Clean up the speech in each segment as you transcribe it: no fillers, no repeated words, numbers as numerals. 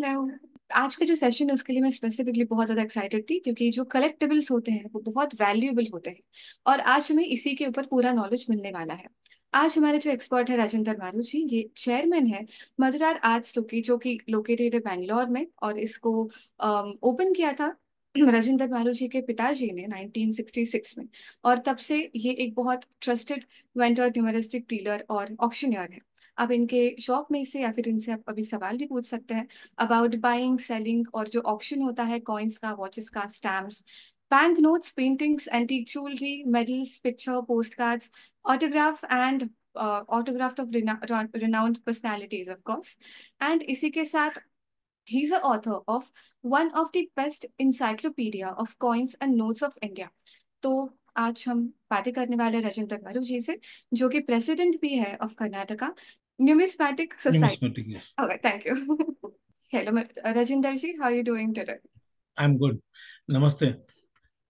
Hello. आज का जो सेशन है उसके लिए मैं स्पेसिफिकली बहुत ज़्यादा एक्साइटेड थी क्योंकि जो कलेक्टिबल्स होते हैं वो बहुत वैल्यूएबल होते हैं और आज हमें इसी के ऊपर पूरा नॉलेज मिलने वाला है। आज हमारे जो एक्सपर्ट है राजेंद्र मारू जी, ये चेयरमैन है मधुरार आर्ट्स लोकी जो कि लोकेटेड है बैंगलोर में, और इसको ओपन किया था राजेंद्र मारू जी के पिताजी ने 1966 में। और तब से ये एक बहुत ट्रस्टेड वेंडर, न्यूमरिस्टिक डीलर और ऑक्शनियर है। आप इनके शॉप में से या फिर इनसे आप अभी सवाल भी पूछ सकते हैं अबाउट बाइंग, सेलिंग और जो ऑक्शन होता है कॉइन्स का, वॉचेस का, stamps, bank notes, paintings, antique jewellery, medals, picture, post cards, autograph and autograph of renowned personalities of course. And इसी के साथ he is a author of one of the best encyclopedia of coins and notes of India. तो आज हम बातें करने वाले हैं राजेंद्र मारू जी से, जो कि प्रेसिडेंट भी है of Karnataka numismatic society. Numismatic, yes. Okay, thank you. Hello, Rajinder ji, how are you doing today? I am good. नमस्ते,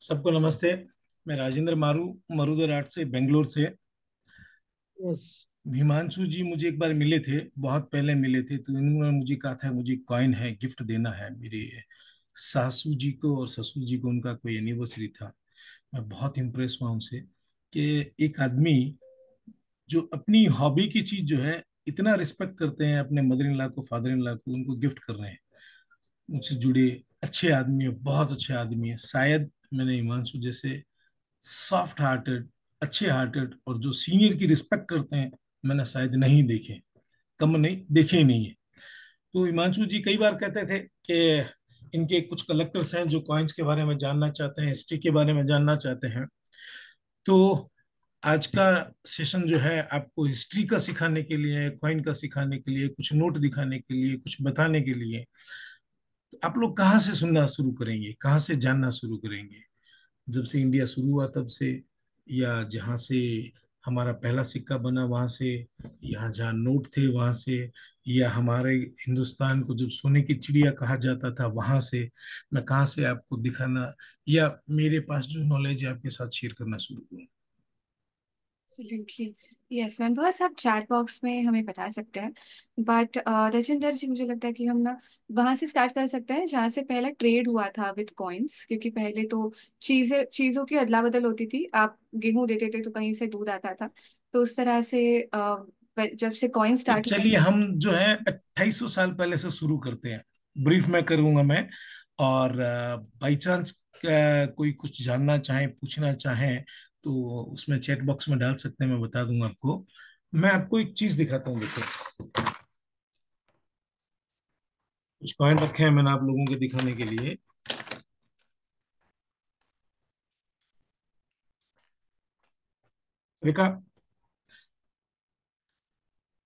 सबको नमस्ते। मैं राजेंद्र मारू, मरुदर आर्ट से, बेंगलोर से। यस। हिमांशु जी मुझे एक बार मिले थे, बहुत पहले मिले थे, तो इन्होंने मुझे कहा था मुझे कॉइन है, गिफ्ट देना है मेरे सासू जी को और ससुर जी को, उनका कोई एनिवर्सरी था। मैं बहुत इम्प्रेस हुआ उनसे कि एक आदमी जो अपनी हॉबी की चीज जो है इतना रिस्पेक्ट करते हैं, अपने मदर इन लॉ को, फादर इन लॉ को, उनको गिफ्ट कर रहे हैं। मुझसे जुड़े अच्छे आदमी है, बहुत अच्छे आदमी है। शायद मैंने हिमांशु जैसे सॉफ्ट हार्टेड, अच्छे हार्टेड और जो सीनियर की रिस्पेक्ट करते हैं, मैंने शायद नहीं देखे, कम नहीं देखे ही नहीं है। तो हिमांशु जी कई बार कहते थे कि इनके कुछ कलेक्टर्स हैं जो कॉइन्स के बारे में जानना चाहते हैं, हिस्ट्री के बारे में जानना चाहते हैं। तो आज का सेशन जो है आपको हिस्ट्री का सिखाने के लिए, कॉइन का सिखाने के लिए, कुछ नोट दिखाने के लिए, कुछ बताने के लिए। आप लोग कहाँ से सुनना शुरू करेंगे, कहाँ से जानना शुरू करेंगे? जब से इंडिया शुरू हुआ तब से, या जहाँ से हमारा पहला सिक्का बना वहां से, यहाँ जहाँ नोट थे वहां से, या हमारे हिंदुस्तान को जब सोने की चिड़िया कहा जाता था वहां से? मैं कहाँ से आपको दिखाना, या मेरे पास जो नॉलेज है आपके साथ शेयर करना शुरू करूँ? एब्सोल्युटली, यस मैम, बस आप चैट बॉक्स में हमें बता सकते हैं। बट राजेंद्र जी, मुझे लगता है कि हम ना वहां से स्टार्ट कर सकते हैं जहाँ से पहला ट्रेड हुआ था विद कॉइन्स, क्योंकि पहले तो चीज़ों की अदला बदल होती थी। आप गेहूं देते थे तो कहीं से दूध आता था। तो उस तरह से जब से कॉइन तो स्टार्ट हुए। चलिए हम जो है 2800 साल पहले से शुरू करते हैं। ब्रीफ में करूंगा मैं, और बाई चांस कोई कुछ जानना चाहे, पूछना चाहे, तो उसमें चैट बॉक्स में डाल सकते हैं, मैं बता दूंगा आपको। मैं आपको एक चीज दिखाता हूँ, देखो कुछ कॉइन रखे हैं मैंने आप लोगों के दिखाने के लिए। देखा,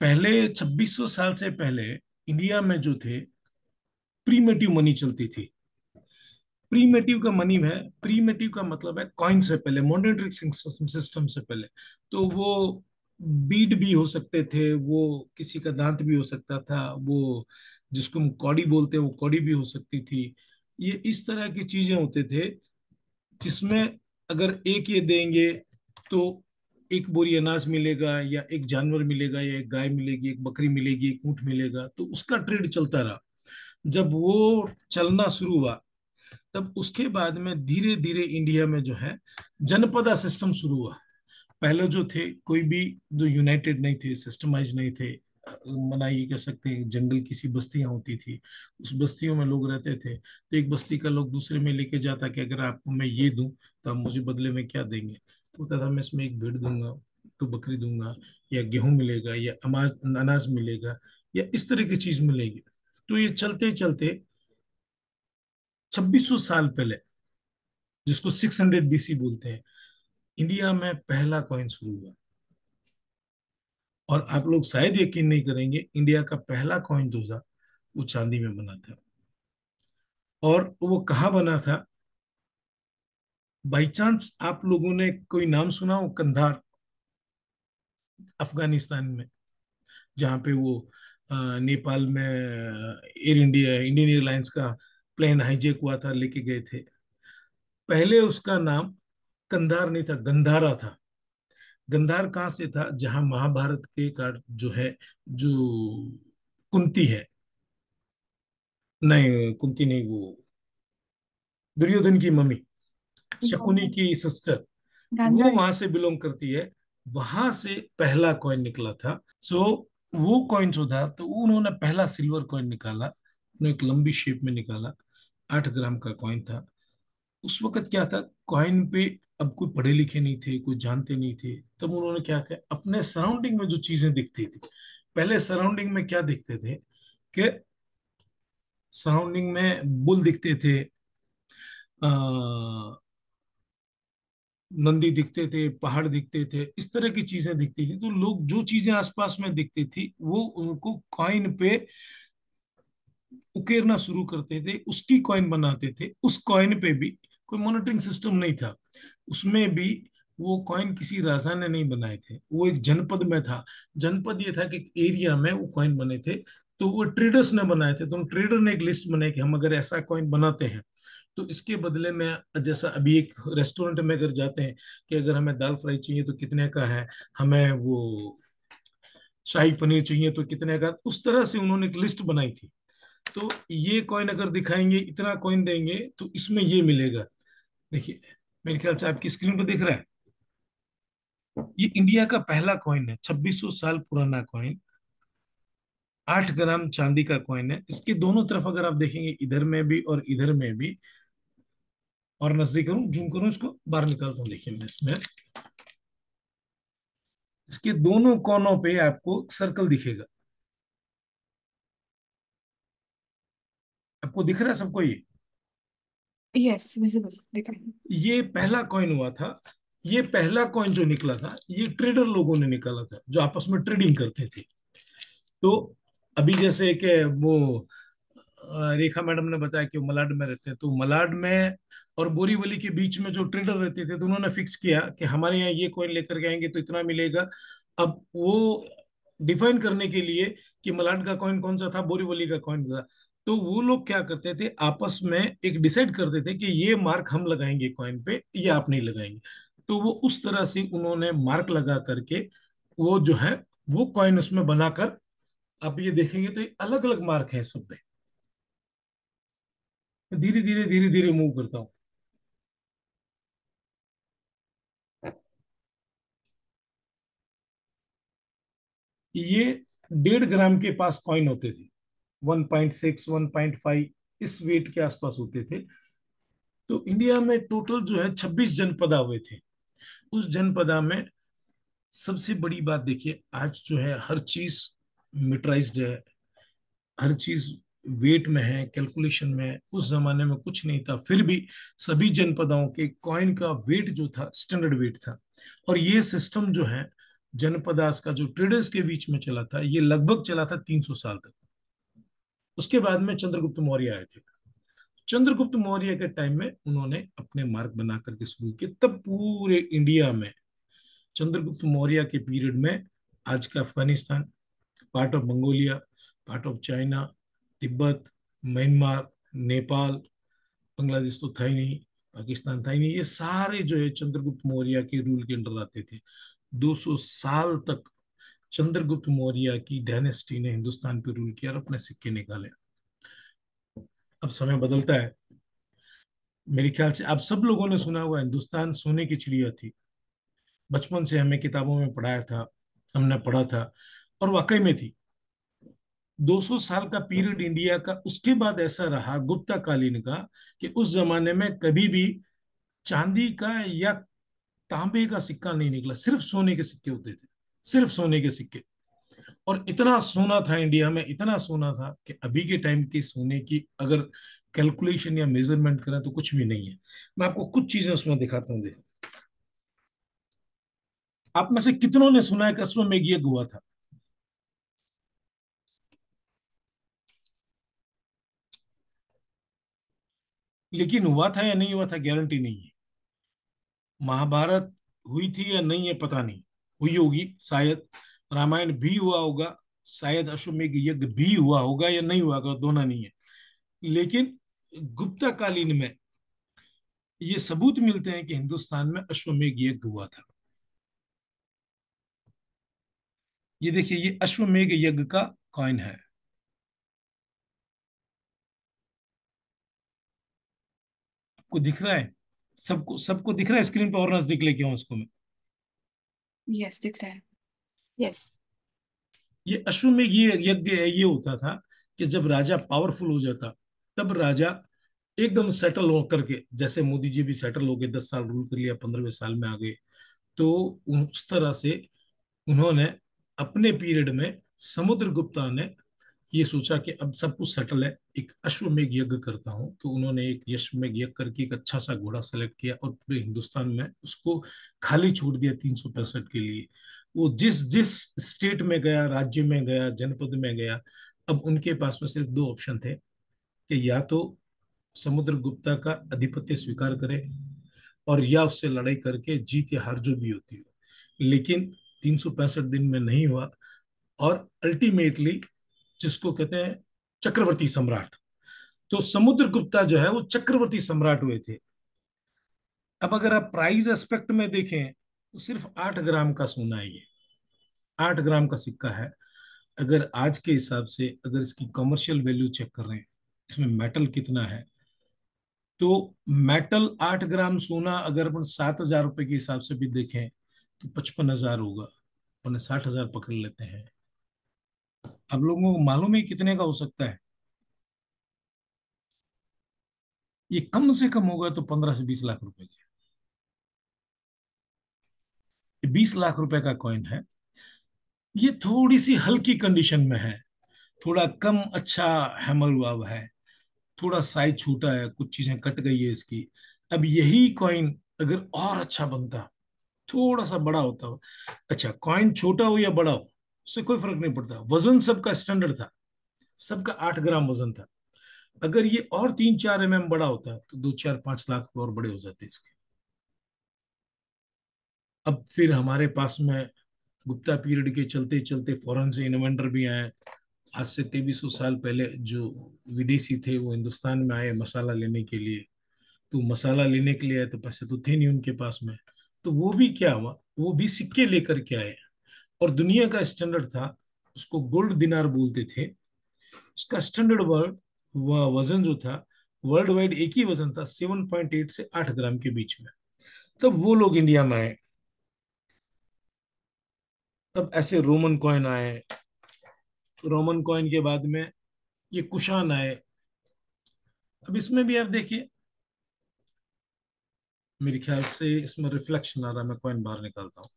पहले 2600 साल से पहले इंडिया में जो थे, प्रीमेटिव मनी चलती थी। प्रीमेटिव का मनी है, प्रीमेटिव का मतलब है कॉइन से पहले, मॉनेटरी सिस्टम से पहले। तो वो बीड भी हो सकते थे, वो किसी का दांत भी हो सकता था, वो जिसको हम कौड़ी बोलते हैं वो कौड़ी भी हो सकती थी। ये इस तरह की चीजें होते थे जिसमें अगर एक ये देंगे तो एक बोरी अनाज मिलेगा, या एक जानवर मिलेगा, या एक गाय मिलेगी, एक बकरी मिलेगी, एक ऊंट मिलेगा, तो उसका ट्रेड चलता रहा। जब वो चलना शुरू हुआ, तब उसके बाद में धीरे धीरे इंडिया में जो है जनपदा सिस्टम शुरू हुआ। पहले जो थे कोई भी जो यूनाइटेड नहीं थे, सिस्टमाइज नहीं थे, मना ये कह सकते हैं जंगल किसी बस्तियां होती थी, उस बस्तियों में लोग रहते थे। तो एक बस्ती का लोग दूसरे में लेके जाता कि अगर आपको मैं ये दूं तो आप मुझे बदले में क्या देंगे? तो कहता था मैं इसमें एक भेड़ दूंगा, तो बकरी दूंगा, या गेहूं मिलेगा, या अनाज अनाज मिलेगा, या इस तरह की चीज मिलेगी। तो ये चलते चलते 2600 साल पहले, जिसको 600 BC बोलते हैं, इंडिया में पहला कॉइन शुरू हुआ। और आप लोग शायद यकीन नहीं करेंगे, इंडिया का पहला कॉइन जो था वो चांदी में बना था। और वो कहाँ बना था? बाई चांस आप लोगों ने कोई नाम सुना हो, कंधार, अफगानिस्तान में, जहाँ पे वो नेपाल में एयर इंडिया, इंडियन एयरलाइंस का प्लेन हाईजेक हुआ था, लेके गए थे। पहले उसका नाम कंधार नहीं था, गंधारा था। गंधार कहाँ से था? जहां महाभारत के का जो है, जो कुंती है, नहीं, कुंती नहीं, वो दुर्योधन की मम्मी, शकुनी गांधारी। की सिस्टर, वो गांधारी। वहां से बिलोंग करती है। वहां से पहला कॉइन निकला था। सो वो कॉइन जो था, तो उन्होंने पहला सिल्वर कॉइन निकाला, उन्होंने एक लंबी शेप में निकाला, 8 ग्राम का कॉइन था। उस वक्त क्या था, कॉइन पे अब कोई पढ़े लिखे नहीं थे, कोई जानते नहीं थे। तब उन्होंने क्या किया, अपने सराउंडिंग में जो चीजें दिखती थी, पहले सराउंडिंग में क्या दिखते थे कि सराउंडिंग में बुल दिखते थे, नंदी दिखते थे, पहाड़ दिखते थे, इस तरह की चीजें दिखती थी। तो लोग जो चीजें आसपास में दिखती थी वो उनको कॉइन पे उकेरना शुरू करते थे, उसकी कॉइन बनाते थे। उस कॉइन पे भी कोई मॉनिटरिंग सिस्टम नहीं था, उसमें भी वो कॉइन किसी राजा ने नहीं बनाए थे, वो एक जनपद में था। जनपद ये था कि एरिया में वो कॉइन बने थे, तो वो ट्रेडर्स ने बनाए थे। तो ट्रेडर ने एक लिस्ट बनाई कि हम अगर ऐसा कॉइन बनाते हैं तो इसके बदले में, जैसा अभी एक रेस्टोरेंट में अगर जाते हैं कि अगर हमें दाल फ्राई चाहिए तो कितने का है, हमें वो शाही पनीर चाहिए तो कितने का, उस तरह से उन्होंने एक लिस्ट बनाई थी। तो ये कॉइन अगर दिखाएंगे, इतना कॉइन देंगे तो इसमें ये मिलेगा। देखिए, मेरे ख्याल से आपकी स्क्रीन पर दिख रहा है, ये इंडिया का पहला कॉइन है, 2600 साल पुराना कॉइन, 8 ग्राम चांदी का कॉइन है। इसके दोनों तरफ अगर आप देखेंगे, इधर में भी और इधर में भी, और नजदीक करूं, जूम करूं, इसको बाहर निकालता हूं, देखिए मैं इसमें, इसके दोनों कोनों पे आपको सर्कल दिखेगा। आपको दिख रहा है सबको ये? यस, विजिबल दिख रहा है। ये पहला कॉइन हुआ था। ये पहला कॉइन जो निकला था, ये ट्रेडर लोगों ने निकाला था, जो आपस में ट्रेडिंग करते थे। तो अभी जैसे कि वो रेखा मैडम ने बताया कि वो मलाड में रहते हैं, तो मलाड में और बोरीवली के बीच में जो ट्रेडर रहते थे, तो उन्होंने फिक्स किया कि हमारे यहाँ ये कॉइन लेकर के आएंगे तो इतना मिलेगा। अब वो डिफाइन करने के लिए कि मलाड का कॉइन कौन सा था, बोरीवली का कॉइन था, तो वो लोग क्या करते थे, आपस में एक डिसाइड करते थे कि ये मार्क हम लगाएंगे कॉइन पे, ये आप नहीं लगाएंगे। तो वो उस तरह से उन्होंने मार्क लगा करके वो जो है वो कॉइन उसमें बनाकर, आप ये देखेंगे तो अलग अलग मार्क है सब पे। धीरे धीरे धीरे धीरे मूव करता हूँ। ये 1.5 ग्राम के पास कॉइन होते थे, 1.6, 1.5, इस वेट के आसपास होते थे। तो इंडिया में टोटल जो है 26 जनपदा हुए थे। उस जनपदा में सबसे बड़ी बात देखिए, आज जो है हर चीज मीटराइज्ड है, हर चीज वेट में है, कैलकुलेशन में है। उस जमाने में कुछ नहीं था, फिर भी सभी जनपदाओं के कॉइन का वेट जो था स्टैंडर्ड वेट था। और ये सिस्टम जो है जनपदास का, जो ट्रेडर्स के बीच में चला था, ये लगभग चला था 300 साल तक। उसके बाद में चंद्रगुप्त मौर्य आए थे। चंद्रगुप्त मौर्य के टाइम में उन्होंने अपने मार्ग बना करके शुरू किए, तब पूरे इंडिया में चंद्रगुप्त मौर्य के पीरियड में आज का Afghanistan, part of Mongolia, part of China, Tibet, Myanmar, Nepal, Bangladesh तो था ही नहीं, पाकिस्तान था ही नहीं, ये सारे जो है चंद्रगुप्त मौर्य के रूल के अंडर आते थे। 200 साल तक चंद्रगुप्त मौर्य की डायनेस्टी ने हिंदुस्तान पे रूल किया और अपने सिक्के निकाले। अब समय बदलता है। मेरे ख्याल से आप सब लोगों ने सुना हुआ, हिंदुस्तान सोने की चिड़िया थी, बचपन से हमें किताबों में पढ़ाया था, हमने पढ़ा था, और वाकई में थी। 200 साल का पीरियड इंडिया का उसके बाद ऐसा रहा गुप्ता कालीन का, कि उस जमाने में कभी भी चांदी का या तांबे का सिक्का नहीं निकला, सिर्फ सोने के सिक्के होते थे, सिर्फ सोने के सिक्के। और इतना सोना था इंडिया में, इतना सोना था कि अभी के टाइम के सोने की अगर कैलकुलेशन या मेजरमेंट करें तो कुछ भी नहीं है। मैं आपको कुछ चीजें उसमें दिखाता हूँ, देखो। आप में से कितनों ने सुना है कि अश्वमेध यज्ञ हुआ था? लेकिन हुआ था या नहीं हुआ था, गारंटी नहीं है। महाभारत हुई थी या नहीं है पता नहीं, हुई होगी शायद। रामायण भी हुआ होगा शायद, अश्वमेध यज्ञ भी हुआ होगा या नहीं हुआ होगा, दोनों नहीं है। लेकिन गुप्ता कालीन में ये सबूत मिलते हैं कि हिंदुस्तान में अश्वमेध यज्ञ हुआ था। ये देखिए, ये अश्वमेध यज्ञ का कॉइन है। को दिख रहा है? सबको सबको दिख रहा है स्क्रीन पे, और नजदीक लेके आऊं उसको मैं? यस, दिख रहा है। यस। ये अश्वमेध ये यज्ञ ये होता था कि जब राजा पावरफुल हो जाता, तब राजा एकदम सेटल हो करके, जैसे मोदी जी भी सेटल हो गए, 10 साल रूल कर लिया, 15वें साल में आ गए, तो उस तरह से उन्होंने अपने पीरियड में, समुद्रगुप्ता ने ये सोचा कि अब सब कुछ सेटल है, एक अश्वमेध यज्ञ करता हूँ। तो उन्होंने एक अश्वमेध यज्ञ करके एक अच्छा सा घोड़ा सेलेक्ट किया और पूरे हिंदुस्तान में उसको खाली छोड़ दिया 365 के लिए। वो जिस जिस स्टेट में गया, राज्य में गया, जनपद में गया, अब उनके पास में सिर्फ दो ऑप्शन थे कि या तो समुद्रगुप्ता का आधिपत्य स्वीकार करे और या उससे लड़ाई करके जीत या हार जो भी होती हो। लेकिन 365 दिन में नहीं हुआ, और अल्टीमेटली जिसको कहते हैं चक्रवर्ती सम्राट, तो समुद्रगुप्ता जो है वो चक्रवर्ती सम्राट हुए थे। अब अगर आप प्राइस एस्पेक्ट में देखें तो सिर्फ 8 ग्राम का सोना है ये, 8 ग्राम का सिक्का है। अगर आज के हिसाब से अगर इसकी कमर्शियल वैल्यू चेक कर रहे हैं, इसमें मेटल कितना है, तो मेटल 8 ग्राम सोना अगर अपन 7,000 रुपए के हिसाब से भी देखें तो 55,000 होगा, अपन 60,000 पकड़ लेते हैं। अब लोगों को मालूम है कितने का हो सकता है? ये कम से कम होगा तो 15 से 20 लाख रुपए के। 20 लाख रुपए का कॉइन है। ये थोड़ी सी हल्की कंडीशन में है, थोड़ा कम अच्छा हैमर हुआ हुआ है, थोड़ा साइज छोटा है, कुछ चीजें कट गई है इसकी। अब यही कॉइन अगर और अच्छा बनता, थोड़ा सा बड़ा होता हो, अच्छा कॉइन छोटा हो या बड़ा हो उससे कोई फर्क नहीं पड़ता, वजन सबका स्टैंडर्ड था, सबका 8 ग्राम वजन था। अगर ये और 3-4 बड़ा होता तो 2-4-5 लाख और बड़े हो जाते इसके। अब फिर हमारे पास में गुप्ता पीरियड के चलते चलते फॉरेन से इन्वेंटर भी आए। आज से 2300 साल पहले जो विदेशी थे वो हिंदुस्तान में आए मसाला लेने के लिए। तो मसाला लेने के लिए आए तो पैसे तो थे नहीं उनके पास में, तो वो भी क्या हुआ, वो भी सिक्के लेकर के आए। और दुनिया का स्टैंडर्ड था, उसको गोल्ड दिनार बोलते थे, उसका स्टैंडर्ड वर्ड वजन जो था वर्ल्ड वाइड एक ही वजन था, 7.8 से 8 ग्राम के बीच में। तब वो लोग इंडिया में आए, तब ऐसे रोमन कॉइन आए, रोमन कॉइन के बाद में ये कुशान आए। अब इसमें भी आप देखिए, मेरे ख्याल से इसमें रिफ्लेक्शन आ रहा है, मैं कॉइन बाहर निकालता हूँ।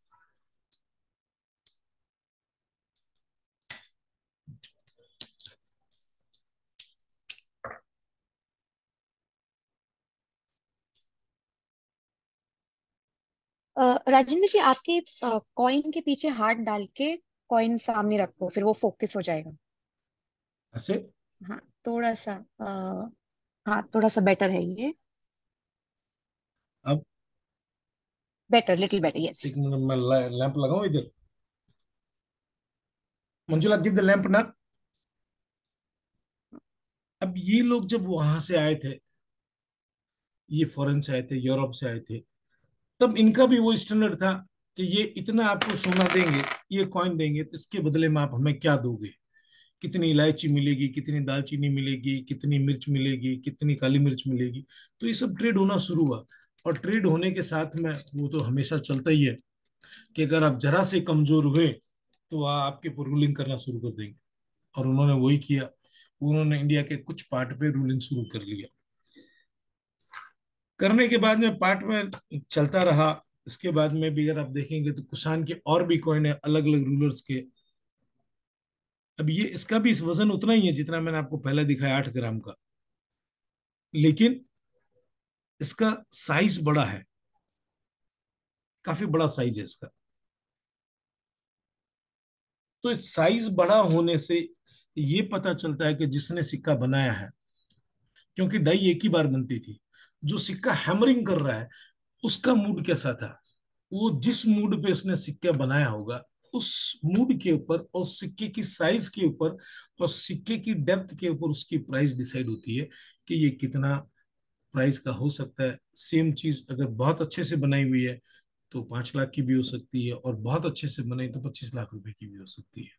राजेंद्र जी, आपके कॉइन के पीछे हाथ डाल के कॉइन सामने रखो, फिर वो फोकस हो जाएगा। ऐसे? हाँ, थोड़ा सा हाँ, थोड़ा सा बेटर है ये। अब बेटर, लिटिल बेटर, यस। एक मिनट मैं लैंप लगाऊं इधर। मंजुला गिव द लैंप ना। अब ये लोग जब वहां से आए थे, ये फॉरेन से आए थे, यूरोप से आए थे, तब इनका भी वो स्टैंडर्ड था कि ये इतना आपको सोना देंगे, ये कॉइन देंगे, तो इसके बदले में आप हमें क्या दोगे? कितनी इलायची मिलेगी, कितनी दालचीनी मिलेगी, कितनी मिर्च मिलेगी, कितनी काली मिर्च मिलेगी? तो ये सब ट्रेड होना शुरू हुआ। और ट्रेड होने के साथ में वो तो हमेशा चलता ही है कि अगर आप जरा से कमजोर हुए तो वह आपके ऊपर रूलिंग करना शुरू कर देंगे। और उन्होंने वही किया, उन्होंने इंडिया के कुछ पार्ट पे रूलिंग शुरू कर लिया। करने के बाद में पार्ट में चलता रहा। इसके बाद में भी अगर आप देखेंगे तो कुषाण के और भी कॉइन है अलग अलग रूलर्स के। अब ये इसका भी इस वजन उतना ही है जितना मैंने आपको पहले दिखाया, 8 ग्राम का, लेकिन इसका साइज बड़ा है, काफी बड़ा साइज है इसका। तो इस साइज बड़ा होने से ये पता चलता है कि जिसने सिक्का बनाया है, क्योंकि डाई एक ही बार बनती थी, जो सिक्का हैमरिंग कर रहा है उसका मूड कैसा था, वो जिस मूड पे उसने सिक्का बनाया होगा उस मूड के ऊपर और सिक्के की साइज के ऊपर और सिक्के की डेप्थ के ऊपर उसकी प्राइस डिसाइड होती है कि ये कितना प्राइस का हो सकता है। सेम चीज अगर बहुत अच्छे से बनाई हुई है तो 5 लाख की भी हो सकती है, और बहुत अच्छे से बनाई तो 25 लाख रुपए की भी हो सकती है।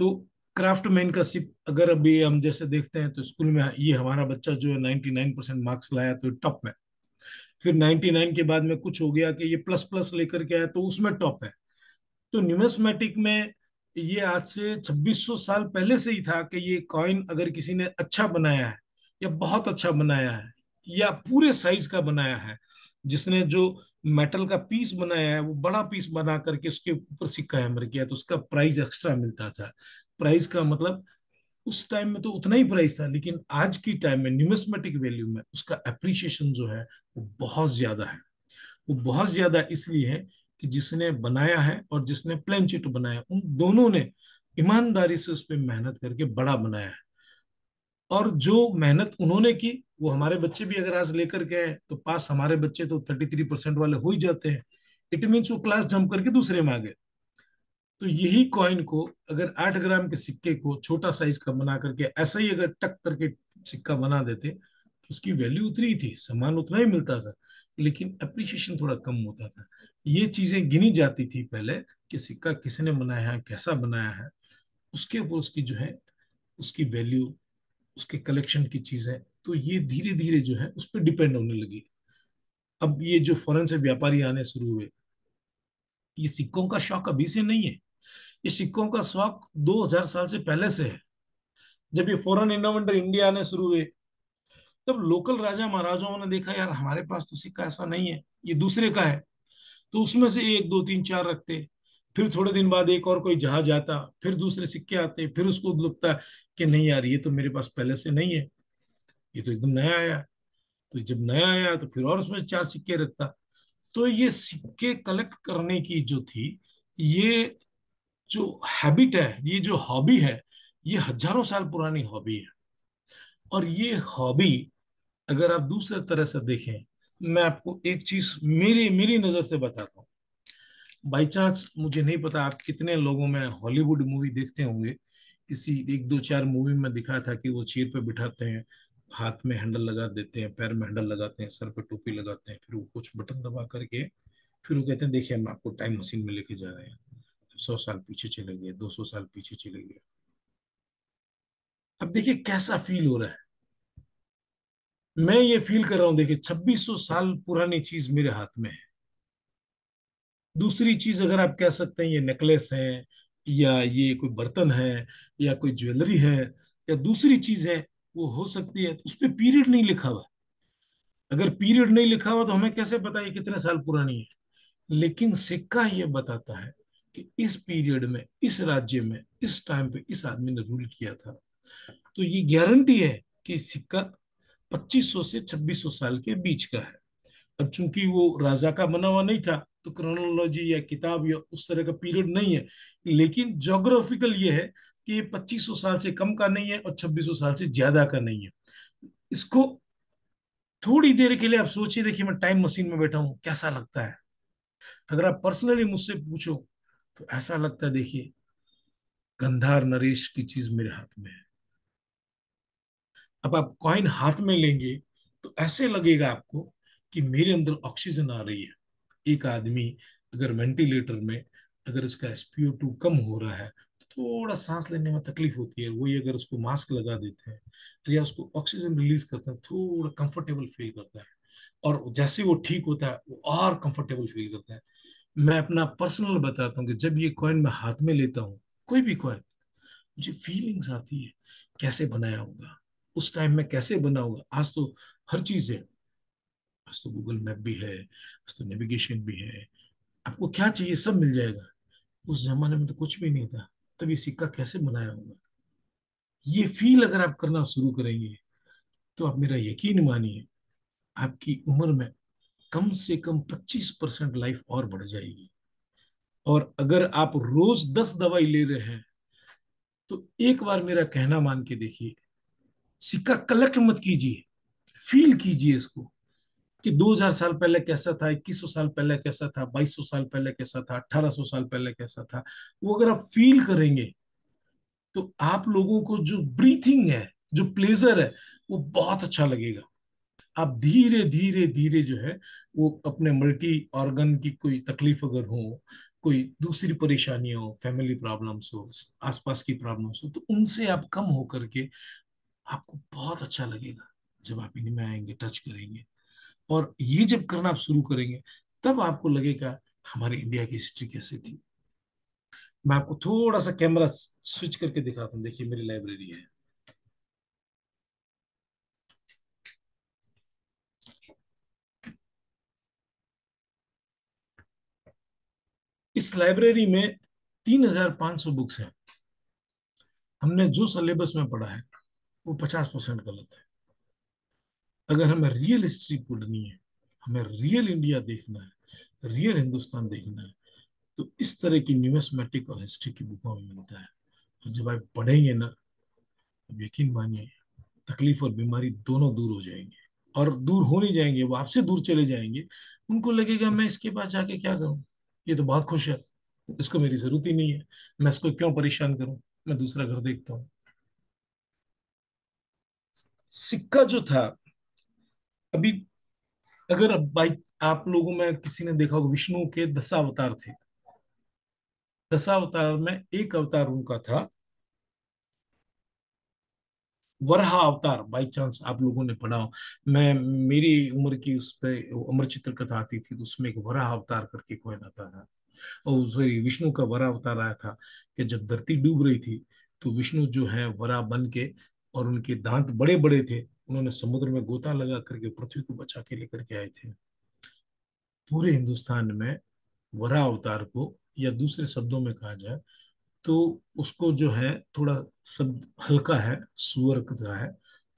तो क्राफ्टमैन का सिप अगर अभी हम जैसे देखते हैं तो स्कूल में ये हमारा बच्चा जो है 99% मार्क्स लाया तो टॉप में, फिर 99 के बाद में कुछ हो गया कि ये प्लस प्लस लेकर के आया तो उसमें टॉप है। तो न्यूमिस्मेटिक में ये आज से 2600 साल पहले से ही था कि ये कॉइन अगर किसी ने अच्छा बनाया है या बहुत अच्छा बनाया है या पूरे साइज का बनाया है, जिसने जो मेटल का पीस बनाया है वो बड़ा पीस बना करके उसके ऊपर सिक्का हैमर किया तो उसका प्राइस एक्स्ट्रा मिलता था। प्राइस का मतलब उस टाइम में तो उतना ही प्राइस था, लेकिन आज की टाइम में न्यूमिस्मेटिक वैल्यू में उसका एप्रिसिएशन जो है वो बहुत ज्यादा है। वो बहुत ज्यादा इसलिए है कि जिसने बनाया है और जिसने प्लेन चिट बनाया, उन दोनों ने ईमानदारी से उस पर मेहनत करके बड़ा बनाया है। और जो मेहनत उन्होंने की वो हमारे बच्चे भी अगर आज लेकर के आए तो पास हमारे बच्चे तो 33% वाले हो ही जाते हैं। इट मीन्स वो क्लास जंप करके दूसरे में आ गए। तो यही कॉइन को अगर 8 ग्राम के सिक्के को छोटा साइज का बना करके ऐसा ही अगर टक करके सिक्का बना देते तो उसकी वैल्यू उतनी ही थी, सामान उतना ही मिलता था, लेकिन अप्रिशिएशन थोड़ा कम होता था। ये चीजें गिनी जाती थी पहले कि सिक्का किसने बनाया है, कैसा बनाया है, उसके ऊपर उसकी जो है उसकी वैल्यू, उसके कलेक्शन की चीजें, तो ये धीरे धीरे जो है उस पर डिपेंड होने लगी। अब ये जो फॉरेन से व्यापारी आने शुरू हुए, ये सिक्कों का शौक अभी से नहीं है, ये सिक्कों का शौक 2000 साल से पहले से है। जब ये फॉरेन इन्वेंटर इंडिया आने शुरू हुए तब लोकल राजा महाराजाओं ने देखा यार हमारे पास तो सिक्का ऐसा नहीं है, ये दूसरे का है, तो उसमें से एक दो तीन चार रखते। फिर थोड़े दिन बाद एक और कोई जहाज आता, फिर दूसरे सिक्के आते, फिर उसको लगता कि नहीं यार ये तो मेरे पास पहले से नहीं है, ये तो एकदम नया आया। तो जब नया आया तो फिर और उसमें चार सिक्के रखता। तो ये सिक्के कलेक्ट करने की जो थी, ये जो हैबिट है, ये जो हॉबी है, ये हजारों साल पुरानी हॉबी है। और ये हॉबी अगर आप दूसरे तरह से देखें, मैं आपको एक चीज मेरी मेरी नजर से बताता हूँ। बाई चांस मुझे नहीं पता आप कितने लोगों में हॉलीवुड मूवी देखते होंगे, किसी एक दो चार मूवी में दिखा था कि वो चेयर पे बिठाते हैं, हाथ में हैंडल लगा देते हैं, पैर में हैंडल लगाते हैं, सर पे टोपी लगाते हैं, फिर वो कुछ बटन दबा करके फिर वो कहते हैं देखिए हम आपको टाइम मशीन में लेके जा रहे हैं, 100 साल पीछे चले गए, 200 साल पीछे चले गए। अब देखिए कैसा फील हो रहा है। मैं ये फील कर रहा हूं, देखिए 2600 साल पुरानी चीज मेरे हाथ में है। दूसरी चीज अगर आप कह सकते हैं ये नेकलेस है या ये कोई बर्तन है या कोई ज्वेलरी है या दूसरी चीज है, वो हो सकती है उस पर पीरियड नहीं लिखा हुआ। अगर पीरियड नहीं लिखा हुआ तो हमें कैसे पता ये कितने साल पुरानी है। लेकिन सिक्का ये बताता है कि इस पीरियड में, इस राज्य में, इस टाइम पे इस आदमी ने रूल किया था। तो ये गारंटी है कि सिक्का 2500 से 2600 साल के बीच का है। अब चूंकि वो राजा का बना हुआ नहीं था तो क्रोनोलॉजी या किताब या उस तरह का पीरियड नहीं है, लेकिन जोग्राफिकल ये है कि ये 2500 साल से कम का नहीं है और 2600 साल से ज्यादा का नहीं है। इसको थोड़ी देर के लिए आप सोचिए, देखिए मैं टाइम मशीन में बैठा हूं, कैसा लगता है। अगर आप पर्सनली मुझसे पूछो तो ऐसा लगता है, देखिए गंधार नरेश की चीज मेरे हाथ में है। अब आप कॉइन हाथ में लेंगे तो ऐसे लगेगा आपको कि मेरे अंदर ऑक्सीजन आ रही है। एक आदमी अगर वेंटिलेटर में, अगर उसका SpO2 कम हो रहा है तो थोड़ा सांस लेने में तकलीफ होती है, वही अगर उसको मास्क लगा देते हैं या उसको ऑक्सीजन रिलीज करते हैं थोड़ा कंफर्टेबल फील करता है। और जैसे वो ठीक होता है वो और कंफर्टेबल फील करता है। मैं अपना पर्सनल बताता हूँ कि जब ये कॉइन मैं हाथ में लेता हूँ, कोई भी कॉइन, मुझे फीलिंग्स आती है कैसे बनाया होगा, उस टाइम में कैसे बना होगा। आज तो हर चीज है, आज तो गूगल मैप भी है, आज तो नेविगेशन भी है, आपको क्या चाहिए सब मिल जाएगा। उस जमाने में तो कुछ भी नहीं था, तब ये सिक्का कैसे बनाया होगा। ये फील अगर आप करना शुरू करेंगे तो आप मेरा यकीन मानिए आपकी उम्र में कम से कम 25% लाइफ और बढ़ जाएगी। और अगर आप रोज 10 दवाई ले रहे हैं तो एक बार मेरा कहना मान के देखिए, सिक्का कलेक्ट मत कीजिए, फील कीजिए इसको कि 2000 साल पहले कैसा था, 2100 साल पहले कैसा था, 2200 साल पहले कैसा था, 1800 साल पहले कैसा था। वो अगर आप फील करेंगे तो आप लोगों को जो ब्रीथिंग है, जो प्लेजर है, वो बहुत अच्छा लगेगा। आप धीरे धीरे धीरे जो है वो अपने मल्टी ऑर्गन की कोई तकलीफ अगर हो कोई दूसरी परेशानी हो, फैमिली प्रॉब्लम्स हो, आसपास की प्रॉब्लम्स हो, तो उनसे आप कम होकर के आपको बहुत अच्छा लगेगा जब आप इनमें आएंगे, टच करेंगे। और ये जब करना आप शुरू करेंगे, तब आपको लगेगा हमारे इंडिया की हिस्ट्री कैसे थी। मैं आपको थोड़ा सा कैमरा स्विच करके दिखाता हूँ। देखिए मेरी लाइब्रेरी है। इस लाइब्रेरी में 3,500 बुक्स हैं। हमने जो सिलेबस में पढ़ा है वो 50% गलत है। अगर हमें रियल हिस्ट्री पढ़नी है, हमें रियल इंडिया देखना है, रियल हिंदुस्तान देखना है, तो इस तरह की न्यूमिस्मेटिक और हिस्ट्री की बुकों में मिलता है। और जब आप पढ़ेंगे ना, अब यकीन मानिए, तकलीफ और बीमारी दोनों दूर हो जाएंगे। और दूर हो नहीं जाएंगे, वो आपसे दूर चले जाएंगे। उनको लगेगा मैं इसके पास जाके क्या करूं, ये तो बहुत खुश है, इसको मेरी जरूरत ही नहीं है, मैं इसको क्यों परेशान करूं, मैं दूसरा घर देखता हूँ। सिक्का जो था, अभी अगर अब भाई आप लोगों में किसी ने देखा होगा, विष्णु के 10 अवतार थे। 10 अवतार में एक अवतार उनका था वराह अवतार। बाई चांस आप लोगों ने पढ़ा हो, मैं मेरी उम्र की उस पे अमर चित्र कथा आती थी, तो उसमें एक वराह अवतार करके कोई आता था। और सॉरी, विष्णु का वराह अवतार आया था कि जब धरती डूब रही थी, तो विष्णु जो है वराह बन के, और उनके दांत बड़े बड़े थे, उन्होंने समुद्र में गोता लगा करके पृथ्वी को बचा के लेकर के आए थे। पूरे हिंदुस्तान में वराह अवतार को, या दूसरे शब्दों में कहा जाए तो उसको जो है, थोड़ा शब्द हल्का है, सुअर का है,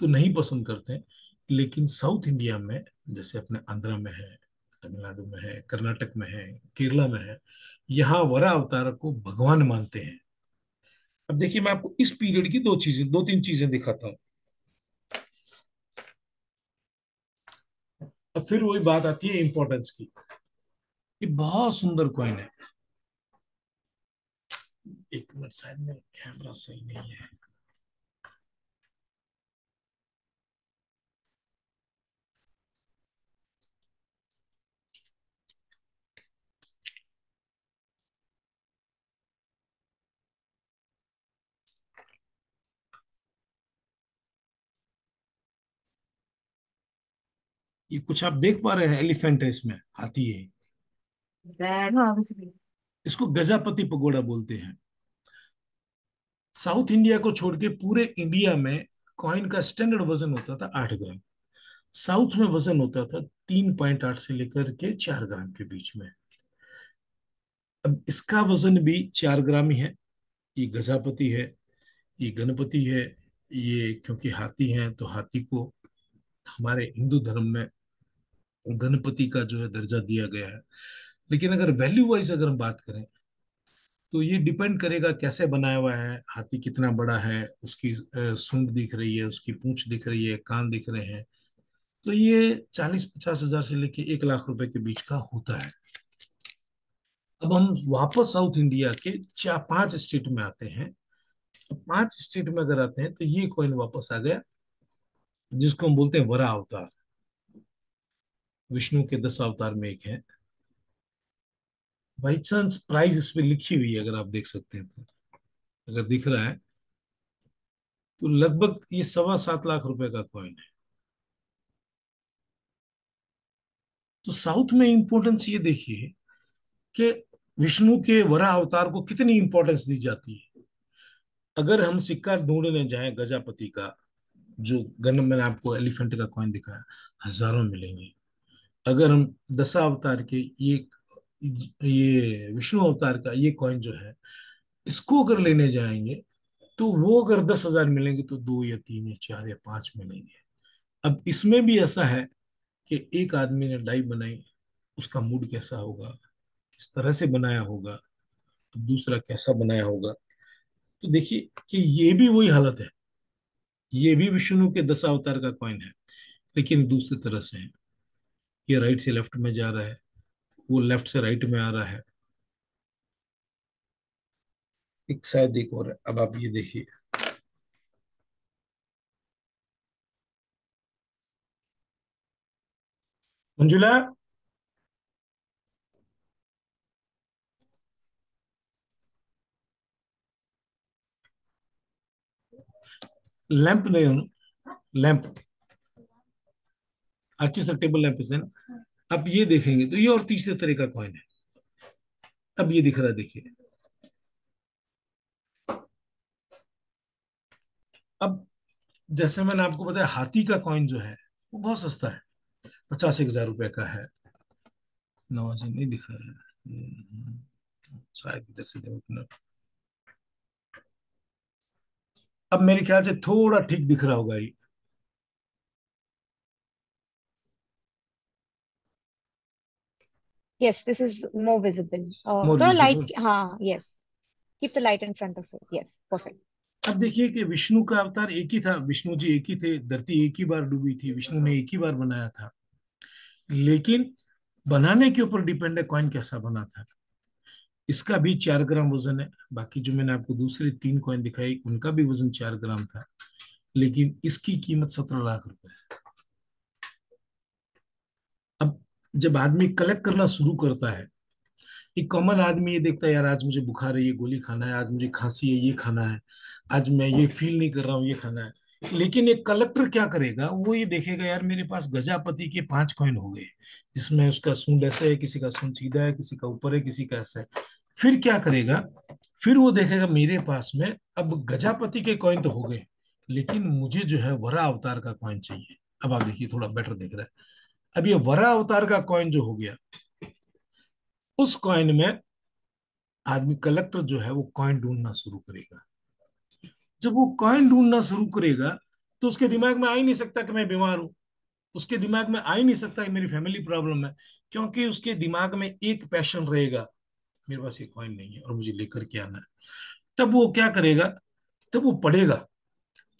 तो नहीं पसंद करते हैं। लेकिन साउथ इंडिया में, जैसे अपने आंध्र में है, तमिलनाडु में है, कर्नाटक में है, केरला में है, यहाँ वरा अवतार को भगवान मानते हैं। अब देखिए मैं आपको इस पीरियड की दो तीन चीजें दिखाता हूँ। अब फिर वही बात आती है इंपॉर्टेंस की। ये बहुत सुंदर कॉइन है। एक मिनट, शायद मेरा कैमरा सही नहीं है। ये कुछ आप देख पा रहे हैं, एलिफेंट है इसमें, हाथी है। हाँ बिल्कुल। इसको गजापति पगोड़ा बोलते हैं। साउथ इंडिया को छोड़ के पूरे इंडिया में कॉइन का स्टैंडर्ड वजन होता था 8 ग्राम। साउथ में वजन होता था 3.8 से लेकर के 4 ग्राम के बीच में। अब इसका वजन भी 4 ग्राम ही है। ये गजापति है, ये गणपति है। ये क्योंकि हाथी हैं, तो हाथी को हमारे हिंदू धर्म में गणपति का जो है दर्जा दिया गया है। लेकिन अगर वैल्यू वाइज अगर हम बात करें, तो ये डिपेंड करेगा कैसे बनाया हुआ है, हाथी कितना बड़ा है, उसकी सूंड दिख रही है, उसकी पूंछ दिख रही है, कान दिख रहे हैं। तो ये 40-50 हजार से लेके 1 लाख रुपए के बीच का होता है। अब हम वापस साउथ इंडिया के 5 स्टेट में आते हैं। तो 5 स्टेट में अगर आते हैं, तो ये कॉइन वापस आ गया, जिसको हम बोलते हैं वरा अवतार। विष्णु के 10 अवतार में एक है। बाई चांस प्राइस इस पे लिखी हुई है, अगर आप देख सकते हैं तो, अगर दिख रहा है, तो लगभग ये 7.25 लाख रुपए का कॉइन है। तो साउथ में इंपॉर्टेंस ये देखिए कि विष्णु के वराह अवतार को कितनी इंपॉर्टेंस दी जाती है। अगर हम सिक्का ढूंढने जाएं गजापति का, जो गन मैंने आपको एलिफेंट का कॉइन दिखाया, हजारों मिलेंगे। अगर हम दशा अवतार के ये विष्णु अवतार का ये कॉइन जो है, इसको अगर लेने जाएंगे, तो वो अगर 10 हजार मिलेंगे, तो 2 या 3 या 4 या 5 मिलेंगे। अब इसमें भी ऐसा है कि एक आदमी ने डाई बनाई, उसका मूड कैसा होगा, किस तरह से बनाया होगा, अब दूसरा कैसा बनाया होगा। तो देखिए कि ये भी वही हालत है। ये भी विष्णु के 10 अवतार का कॉइन है, लेकिन दूसरी तरह से है। ये राइट से लेफ्ट में जा रहा है, वो लेफ्ट से राइट में आ रहा है। एक शायद एक और है, अब आप ये देखिए। मंजुला, लैंप नहीं, लैंप, अच्छी सा टेबल लैंप है ना। अब ये देखेंगे तो ये और तीसरे तरह का कॉइन है। अब ये दिख रहा है, देखिए। अब जैसे मैंने आपको बताया, हाथी का कॉइन जो है वो बहुत सस्ता है, 50,000 रुपए का है। नवाजी नहीं दिख रहा है। शायद इधर से देखो। अब मेरे ख्याल से थोड़ा ठीक दिख रहा होगा ये। Yes, this is more visible. More थोड़ा विजिबल। लाइट, हाँ, yes. Keep the light in front of it, yes, perfect. अब देखिए कि विष्णु का अवतार एक ही था, विष्णु जी एक ही थे, धरती एक ही बार डूबी थी, विष्णु ने एक ही बार बनाया था। लेकिन बनाने के ऊपर डिपेंड है कॉइन कैसा बना था। इसका भी 4 ग्राम वजन है। बाकी जो मैंने आपको दूसरे 3 कॉइन दिखाई उनका भी वजन 4 ग्राम था। लेकिन इसकी कीमत 17 लाख रुपए है। अब जब आदमी कलेक्ट करना शुरू करता है, एक कॉमन आदमी ये देखता है, यार आज मुझे बुखार है, ये गोली खाना है, आज मुझे खांसी है, ये खाना है, आज मैं ये फील नहीं कर रहा हूँ, ये खाना है। लेकिन एक कलेक्टर क्या करेगा, वो ये देखेगा, यार मेरे पास गजापति के 5 कॉइन हो गए, जिसमें उसका सूंड ऐसा है, किसी का सूंड सीधा है, किसी का ऊपर है, किसी का ऐसा है। फिर क्या करेगा, फिर वो देखेगा मेरे पास में अब गजापति के कॉइन तो हो गए, लेकिन मुझे जो है वरा अवतार का कॉइन चाहिए। अब आप देखिए, थोड़ा बेटर दिख रहा है। अब ये वरा अवतार का कॉइन जो हो गया, उस कॉइन में आदमी कलेक्टर जो है वो कॉइन ढूंढना शुरू करेगा। जब वो कॉइन ढूंढना शुरू करेगा तो उसके दिमाग में आ ही नहीं सकता कि मैं बीमार हूं, उसके दिमाग में आ ही नहीं सकता कि मेरी फैमिली प्रॉब्लम है, क्योंकि उसके दिमाग में एक पैशन रहेगा, मेरे पास ये कॉइन नहीं है और मुझे लेकर के आना है। तब वो क्या करेगा, तब वो पढ़ेगा।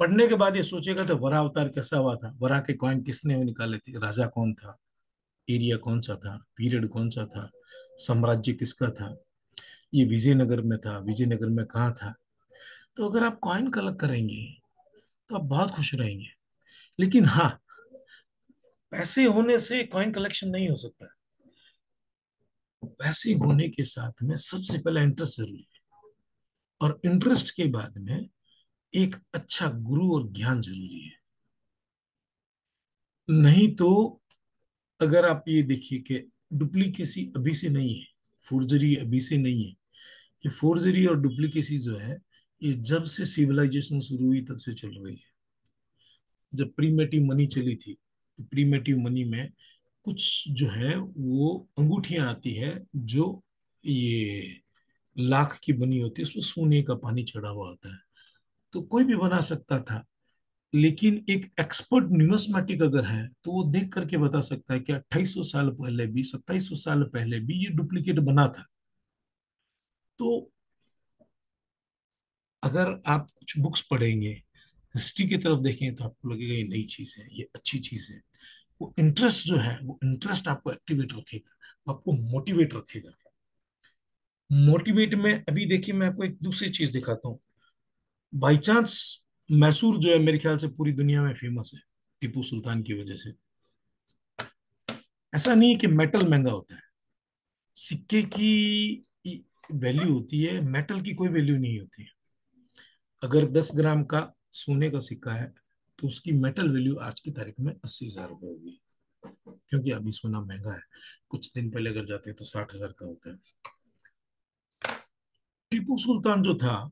पढ़ने के बाद ये सोचेगा तो वरा अवतार कैसा हुआ था, वरा के कॉइन किसने वो निकाले थे, राजा कौन था, एरिया कौन सा था, पीरियड कौन सा था, साम्राज्य किसका था, ये विजयनगर में था, विजयनगर में कहाँ था। तो अगर आप कॉइन कलेक्ट करेंगे तो आप बहुत खुश रहेंगे। लेकिन हाँ, पैसे होने से कॉइन कलेक्शन नहीं हो सकता। पैसे होने के साथ में सबसे पहले इंटरेस्ट जरूरी है, और इंटरेस्ट के बाद में एक अच्छा गुरु और ज्ञान जरूरी है। नहीं तो अगर आप ये देखिए कि डुप्लीकेसी अभी से नहीं है, फोर्जरी अभी से नहीं है। ये फोर्जरी और डुप्लीकेसी जो है, ये जब से सिविलाइजेशन शुरू हुई तब से चल रही है। जब प्रीमेटिव मनी चली थी, तो प्रीमेटिव मनी में कुछ जो है वो अंगूठियां आती है, जो ये लाख की बनी होती है, उसमें सोने का पानी चढ़ा हुआ होता है। तो कोई भी बना सकता था। लेकिन एक एक्सपर्ट न्यूमिस्मेटिक अगर है तो वो देख करके बता सकता है कि 2800 साल पहले भी, 2700 साल पहले भी ये डुप्लीकेट बना था। तो अगर आप कुछ बुक्स पढ़ेंगे, हिस्ट्री की तरफ देखें, तो आपको लगेगा ये नई चीज है, ये अच्छी चीज है। वो इंटरेस्ट जो है, वो इंटरेस्ट आपको एक्टिवेट रखेगा, वो आपको मोटिवेट रखेगा। मोटिवेट में अभी देखिए, मैं आपको एक दूसरी चीज दिखाता हूँ। बाई चांस मैसूर जो है मेरे ख्याल से पूरी दुनिया में फेमस है टीपू सुल्तान की वजह से। ऐसा नहीं है कि मेटल महंगा होता है, सिक्के की वैल्यू होती है, मेटल की कोई वैल्यू नहीं होती है। अगर 10 ग्राम का सोने का सिक्का है तो उसकी मेटल वैल्यू आज की तारीख में 80,000 रुपये होगी, क्योंकि अभी सोना महंगा है। कुछ दिन पहले अगर जाते हैं तो 60,000 का होता है। टीपू सुल्तान जो था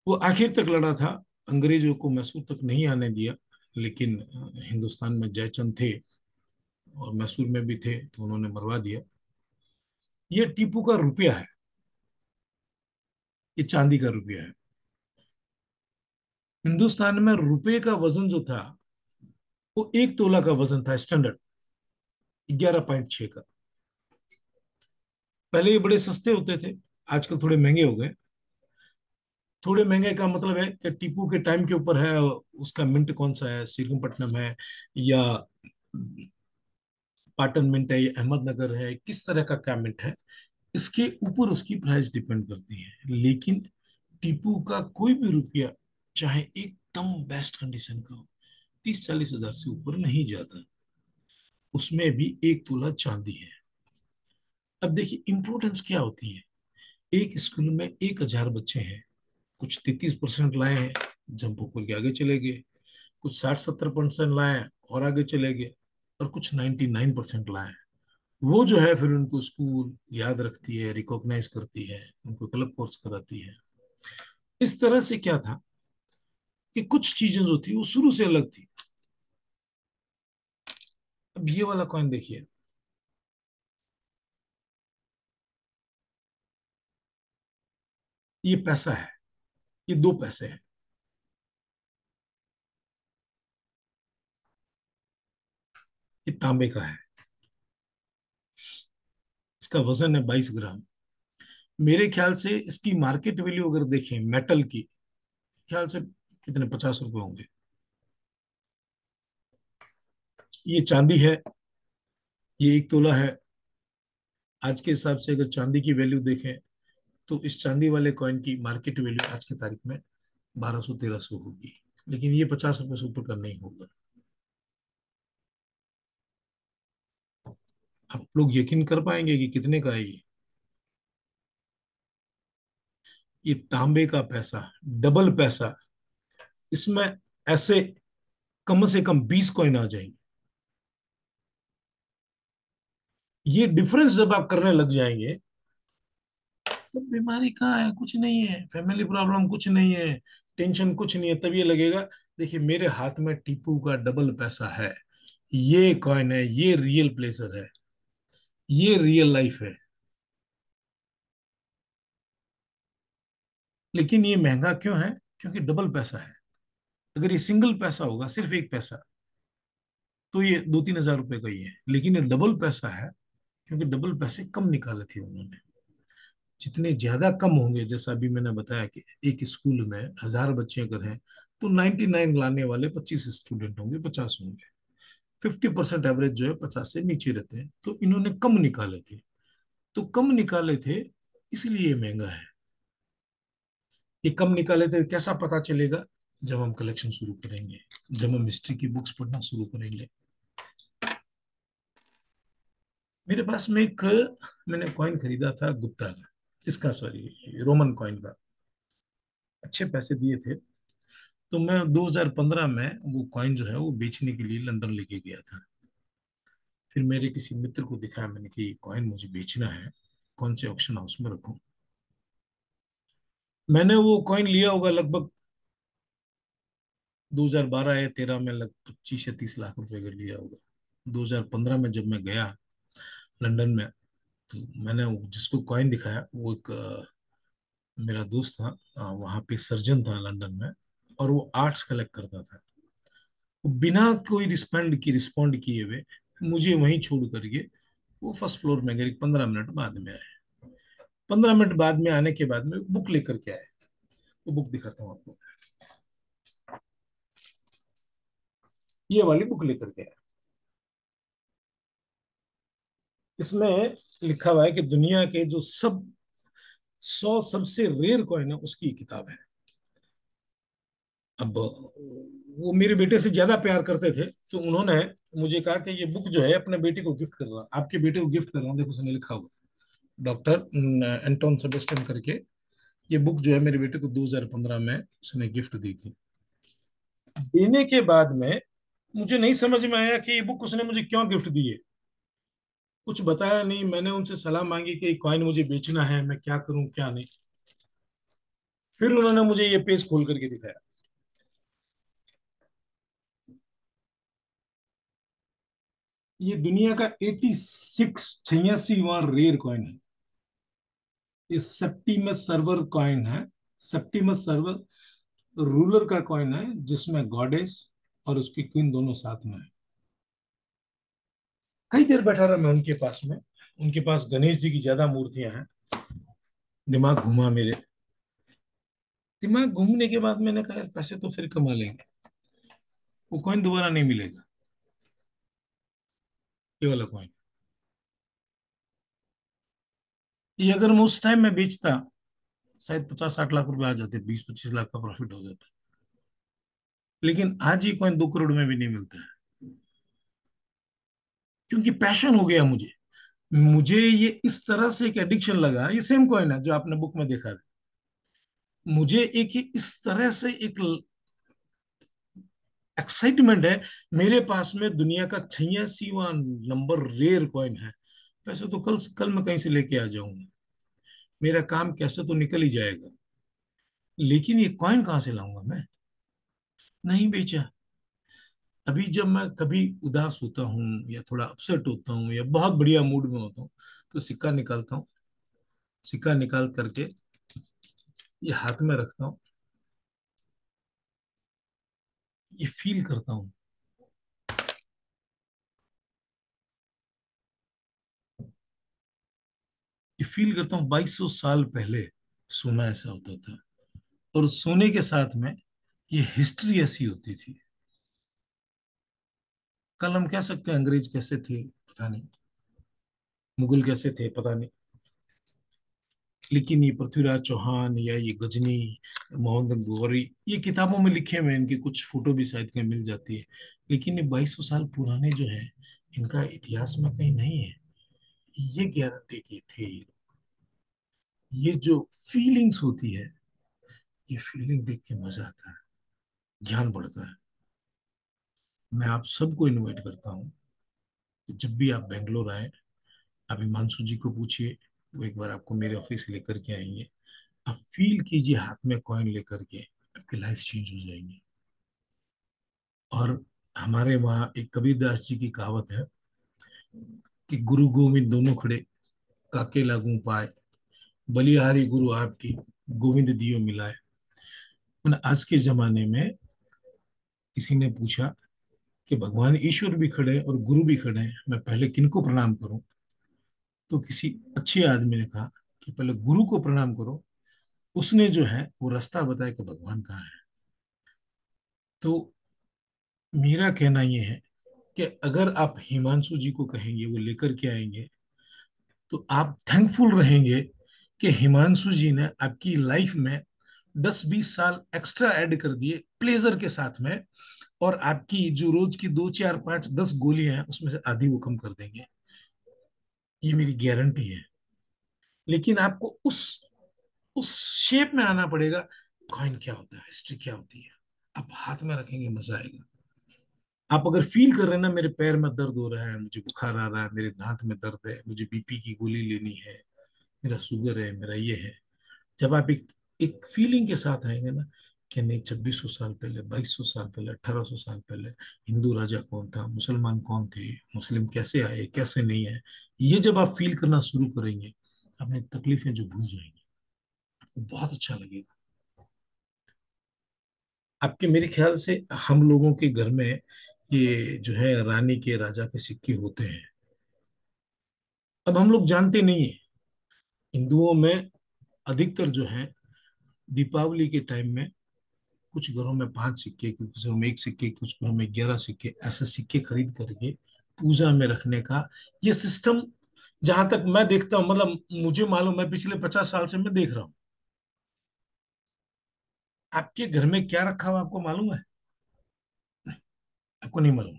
वो आखिर तक लड़ा था, अंग्रेजों को मैसूर तक नहीं आने दिया। लेकिन हिंदुस्तान में जयचंद थे और मैसूर में भी थे, तो उन्होंने मरवा दिया। ये टीपू का रुपया है, ये चांदी का रुपया है। हिंदुस्तान में रुपए का वजन जो था, वो 1 तोला का वजन था, स्टैंडर्ड 11.6 का। पहले ये बड़े सस्ते होते थे, आजकल थोड़े महंगे हो गए। थोड़े महंगे का मतलब है कि टीपू के टाइम के ऊपर है, उसका मिंट कौन सा है, श्रीरंगपट्टनम है या पाटन मिंट है या अहमदनगर है, किस तरह का क्या मिंट है, इसके ऊपर उसकी प्राइस डिपेंड करती है। लेकिन टीपू का कोई भी रुपया, चाहे एकदम बेस्ट कंडीशन का हो, 30-40 हजार से ऊपर नहीं जाता। उसमें भी 1 तोला चांदी है। अब देखिए इंपॉर्टेंस क्या होती है। एक स्कूल में 1,000 बच्चे हैं, कुछ 33% लाए हैं, जंप होकर के आगे चले गए, कुछ 60-70% लाए और आगे चले गए, और कुछ 99% लाए। वो जो है फिर उनको स्कूल याद रखती है, रिकॉग्नाइज करती है, उनको क्लब कोर्स कराती है। इस तरह से क्या था कि कुछ चीजें जो थी वो शुरू से अलग थी। अब ये वाला कॉइन देखिए, ये पैसा है, ये 2 पैसे हैं। ये तांबे का है, इसका वजन है 22 ग्राम। मेरे ख्याल से इसकी मार्केट वैल्यू अगर देखें मेटल की, ख्याल से कितने 50 रुपए होंगे। ये चांदी है, ये 1 तोला है। आज के हिसाब से अगर चांदी की वैल्यू देखें तो इस चांदी वाले कॉइन की मार्केट वैल्यू आज की तारीख में 1200-1300 होगी, लेकिन ये 50 रुपए से ऊपर का नहीं होगा। आप लोग यकीन कर पाएंगे कि कितने का है ये तांबे का पैसा, डबल पैसा। इसमें ऐसे कम से कम 20 कॉइन आ जाएंगे। ये डिफरेंस जब आप करने लग जाएंगे तो बीमारी कहाँ है, कुछ नहीं है, फैमिली प्रॉब्लम कुछ नहीं है, टेंशन कुछ नहीं है, तब ये लगेगा देखिए मेरे हाथ में टीपू का डबल पैसा है, ये कॉइन है, ये रियल प्लेजर है, ये रियल लाइफ है। लेकिन ये महंगा क्यों है? क्योंकि डबल पैसा है। अगर ये सिंगल पैसा होगा, सिर्फ एक पैसा, तो ये 2-3 हजार रुपए का ही है। लेकिन ये डबल पैसा है क्योंकि डबल पैसे कम निकाले थे उन्होंने। जितने ज्यादा कम होंगे, जैसा अभी मैंने बताया कि एक स्कूल में 1000 बच्चे अगर हैं तो 99 लाने वाले 25 स्टूडेंट होंगे, 50 होंगे। 50% एवरेज जो है 50 से नीचे रहते हैं, तो इन्होंने कम निकाले थे। तो कम निकाले थे इसलिए ये महंगा है। ये कम निकाले थे कैसा पता चलेगा? जब हम कलेक्शन शुरू करेंगे, जब हम हिस्ट्री की बुक्स पढ़ना शुरू करेंगे। मेरे पास में एक, मैंने कॉइन खरीदा था गुप्ता का, इसका सॉरी रोमन कॉइन का, अच्छे पैसे दिए थे। तो मैं 2015 में वो कॉइन जो है वो बेचने के लिए लंदन लेके गया था। फिर मेरे किसी मित्र को दिखाया, मैंने कि ये कॉइन मुझे बेचना है, कौन से ऑक्शन हाउस में रखूं। मैंने वो कॉइन लिया होगा लगभग 2012 या 13 में, लगभग 25 या 30 लाख रुपए का लिया होगा। 2015 में जब मैं गया लंदन में, तो मैंने जिसको कॉइन दिखाया वो एक मेरा दोस्त था, वहां पे सर्जन था लंदन में, और वो आर्ट्स कलेक्ट करता था। वो बिना कोई रिस्पॉन्ड किए हुए मुझे वहीं छोड़ करके वो फर्स्ट फ्लोर में गए। 15 मिनट बाद में आए। 15 मिनट बाद में आने के बाद में बुक लेकर के आए। वो बुक दिखाता हूँ आपको, ये वाली बुक लेकर के आए। इसमें लिखा हुआ है कि दुनिया के जो 100 सबसे रेयर कॉइन है उसकी किताब है। अब वो मेरे बेटे से ज्यादा प्यार करते थे, तो उन्होंने मुझे कहा कि ये बुक जो है अपने बेटे को गिफ्ट कर रहा, आपके बेटे को गिफ्ट कर रहा हूँ, देखो उसने लिखा हुआ डॉक्टर एंटोन सेबेस्टियन करके। ये बुक जो है मेरे बेटे को 2015 में उसने गिफ्ट दी थी। देने के बाद में मुझे नहीं समझ में आया कि ये बुक उसने मुझे क्यों गिफ्ट दी है। कुछ बताया नहीं। मैंने उनसे सलाह मांगी कि कॉइन मुझे बेचना है, मैं क्या करूं क्या नहीं। फिर उन्होंने मुझे ये पेज खोल करके दिखाया। ये दुनिया का 86वां रेयर कॉइन है। ये सेप्टिमस सर्वर कॉइन है। सेप्टिमस सर्वर रूलर का कॉइन है, जिसमें गॉडेस और उसकी क्वीन दोनों साथ में है। कई देर बैठा रहा मैं उनके पास में। उनके पास गणेश जी की ज्यादा मूर्तियां हैं। दिमाग घुमा मेरे। दिमाग घूमने के बाद मैंने कहा यार पैसे तो फिर कमा लेंगे, वो कॉइन दोबारा नहीं मिलेगा, ये वाला कॉइन। ये अगर मैं उस टाइम में बेचता, शायद 50-60 लाख रुपए आ जाते, 20-25 लाख का प्रॉफिट हो जाता। लेकिन आज ये कॉइन 2 करोड़ में भी नहीं मिलता है, क्योंकि पैशन हो गया मुझे। मुझे ये इस तरह से एक एडिक्शन लगा। ये सेम कॉइन है जो आपने बुक में देखा है। मुझे एक इस तरह से एक एक्साइटमेंट है। मेरे पास में दुनिया का 86वां नंबर रेयर कॉइन है। वैसे तो कल कल मैं कहीं से लेके आ जाऊंगा, मेरा काम कैसे तो निकल ही जाएगा, लेकिन ये कॉइन कहाँ से लाऊंगा मैं? नहीं बेचा। अभी जब मैं कभी उदास होता हूँ या थोड़ा अपसेट होता हूँ या बहुत बढ़िया मूड में होता हूँ, तो सिक्का निकालता हूँ। सिक्का निकाल करके ये हाथ में रखता हूँ, ये फील करता हूँ। ये फील करता हूँ 2200 साल पहले सोना ऐसा होता था, और सोने के साथ में ये हिस्ट्री ऐसी होती थी। कल हम कह सकते हैं अंग्रेज कैसे थे पता नहीं, मुगल कैसे थे पता नहीं, लेकिन ये पृथ्वीराज चौहान या ये गजनी, मोहम्मद गौरी, ये किताबों में लिखे हुए हैं, इनकी कुछ फोटो भी शायद कहीं मिल जाती है। लेकिन ये 2200 साल पुराने जो है, इनका इतिहास में कहीं नहीं है। ये गारंटी की थी। ये जो फीलिंग्स होती है, ये फीलिंग देख के मजा आता है, ज्ञान बढ़ता है। मैं आप सबको इनवाइट करता हूँ कि जब भी आप बेंगलोर आए, आप हिमांशु जी को पूछिए, वो एक बार आपको मेरे ऑफिस लेकर के आएंगे। आप फील कीजिए हाथ में कॉइन लेकर के, आपकी लाइफ चेंज हो जाएगी। और हमारे वहाँ एक कबीरदास जी की कहावत है कि गुरु गोविंद दोनों खड़े, काके लागू पाए, बलिहारी गुरु आपकी, गोविंद दियो मिलाए। आज के जमाने में किसी ने पूछा कि भगवान ईश्वर भी खड़े और गुरु भी खड़े हैं, मैं पहले किनको प्रणाम करूं? तो किसी अच्छे आदमी ने कहा कि पहले गुरु को प्रणाम करो, उसने जो है वो रास्ता बताया कि भगवान कहाँ है। तो मेरा कहना यह है कि अगर आप हिमांशु जी को कहेंगे, वो लेकर के आएंगे, तो आप थैंकफुल रहेंगे कि हिमांशु जी ने आपकी लाइफ में 10-20 साल एक्स्ट्रा ऐड कर दिए प्लेजर के साथ में, और आपकी जो रोज की 2 4 5 10 गोलियां हैं उसमें से आधी वो कम कर देंगे। ये मेरी गारंटी है। लेकिन आपको उस शेप में आना पड़ेगा। कॉइन क्या होता है, हिस्ट्री क्या होती है, आप हाथ में रखेंगे, मजा आएगा। आप अगर फील कर रहे हैं ना, मेरे पैर में दर्द हो रहा है, मुझे बुखार आ रहा है, मेरे दांत में दर्द है, मुझे बीपी की गोली लेनी है, मेरा शुगर है, मेरा ये है, जब आप एक एक फीलिंग के साथ आएंगे ना कि नहीं, 2600 साल पहले, 2200 साल पहले, 1800 साल पहले हिंदू राजा कौन था, मुसलमान कौन थे, मुस्लिम कैसे आए, कैसे नहीं आए, ये जब आप फील करना शुरू करेंगे, अपनी तकलीफें जो भूल जाएंगे, आपको बहुत अच्छा लगेगा। आपके मेरे ख्याल से हम लोगों के घर में ये जो है रानी के, राजा के सिक्के होते हैं। अब हम लोग जानते नहीं है, हिंदुओं में अधिकतर जो है दीपावली के टाइम में कुछ घरों में 5 सिक्के, कुछ घरों में 1 सिक्के, कुछ घरों में 11 सिक्के, ऐसे सिक्के खरीद करके पूजा में रखने का ये सिस्टम, जहां तक मैं देखता हूँ, मतलब मुझे मालूम है, पिछले 50 साल से मैं देख रहा हूँ। आपके घर में क्या रखा हुआ आपको मालूम है? आपको नहीं मालूम।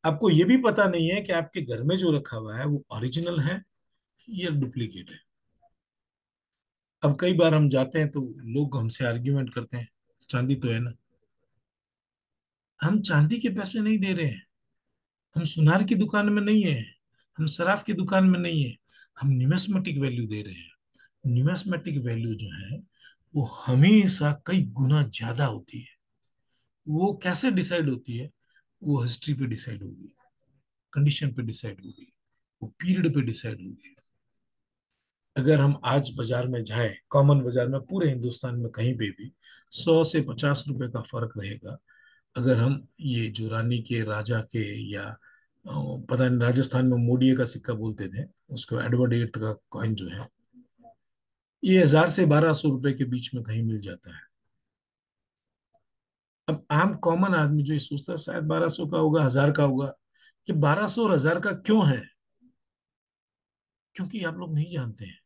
आपको ये भी पता नहीं है कि आपके घर में जो रखा हुआ है वो ओरिजिनल है या डुप्लीकेट है। अब कई बार हम जाते हैं तो लोग हमसे आर्ग्यूमेंट करते हैं, चांदी तो है ना। हम चांदी के पैसे नहीं दे रहे हैं, हम सुनार की दुकान में नहीं है, हम शराब की दुकान में नहीं है, हम निमेस्मेटिक वैल्यू दे रहे हैं। निमेस्मेटिक वैल्यू जो है वो हमेशा कई गुना ज्यादा होती है। वो कैसे डिसाइड होती है? वो हिस्ट्री पे डिसाइड होगी, कंडीशन पे डिसाइड होगी, वो पीरियड पे डिसाइड होगी। अगर हम आज बाजार में जाएं, कॉमन बाजार में पूरे हिंदुस्तान में कहीं पे भी 100 से 50 रुपए का फर्क रहेगा। अगर हम ये जो रानी के, राजा के, या पता नहीं राजस्थान में मोडिये का सिक्का बोलते थे उसको, एडवर्ड एट का कॉइन जो है, ये 1000 से 1200 रुपए के बीच में कहीं मिल जाता है। अब आम कॉमन आदमी जो ये सोचता है शायद 1200 का होगा, 1000 का होगा। ये 1200 और 1000 का क्यों है? क्योंकि आप लोग नहीं जानते हैं।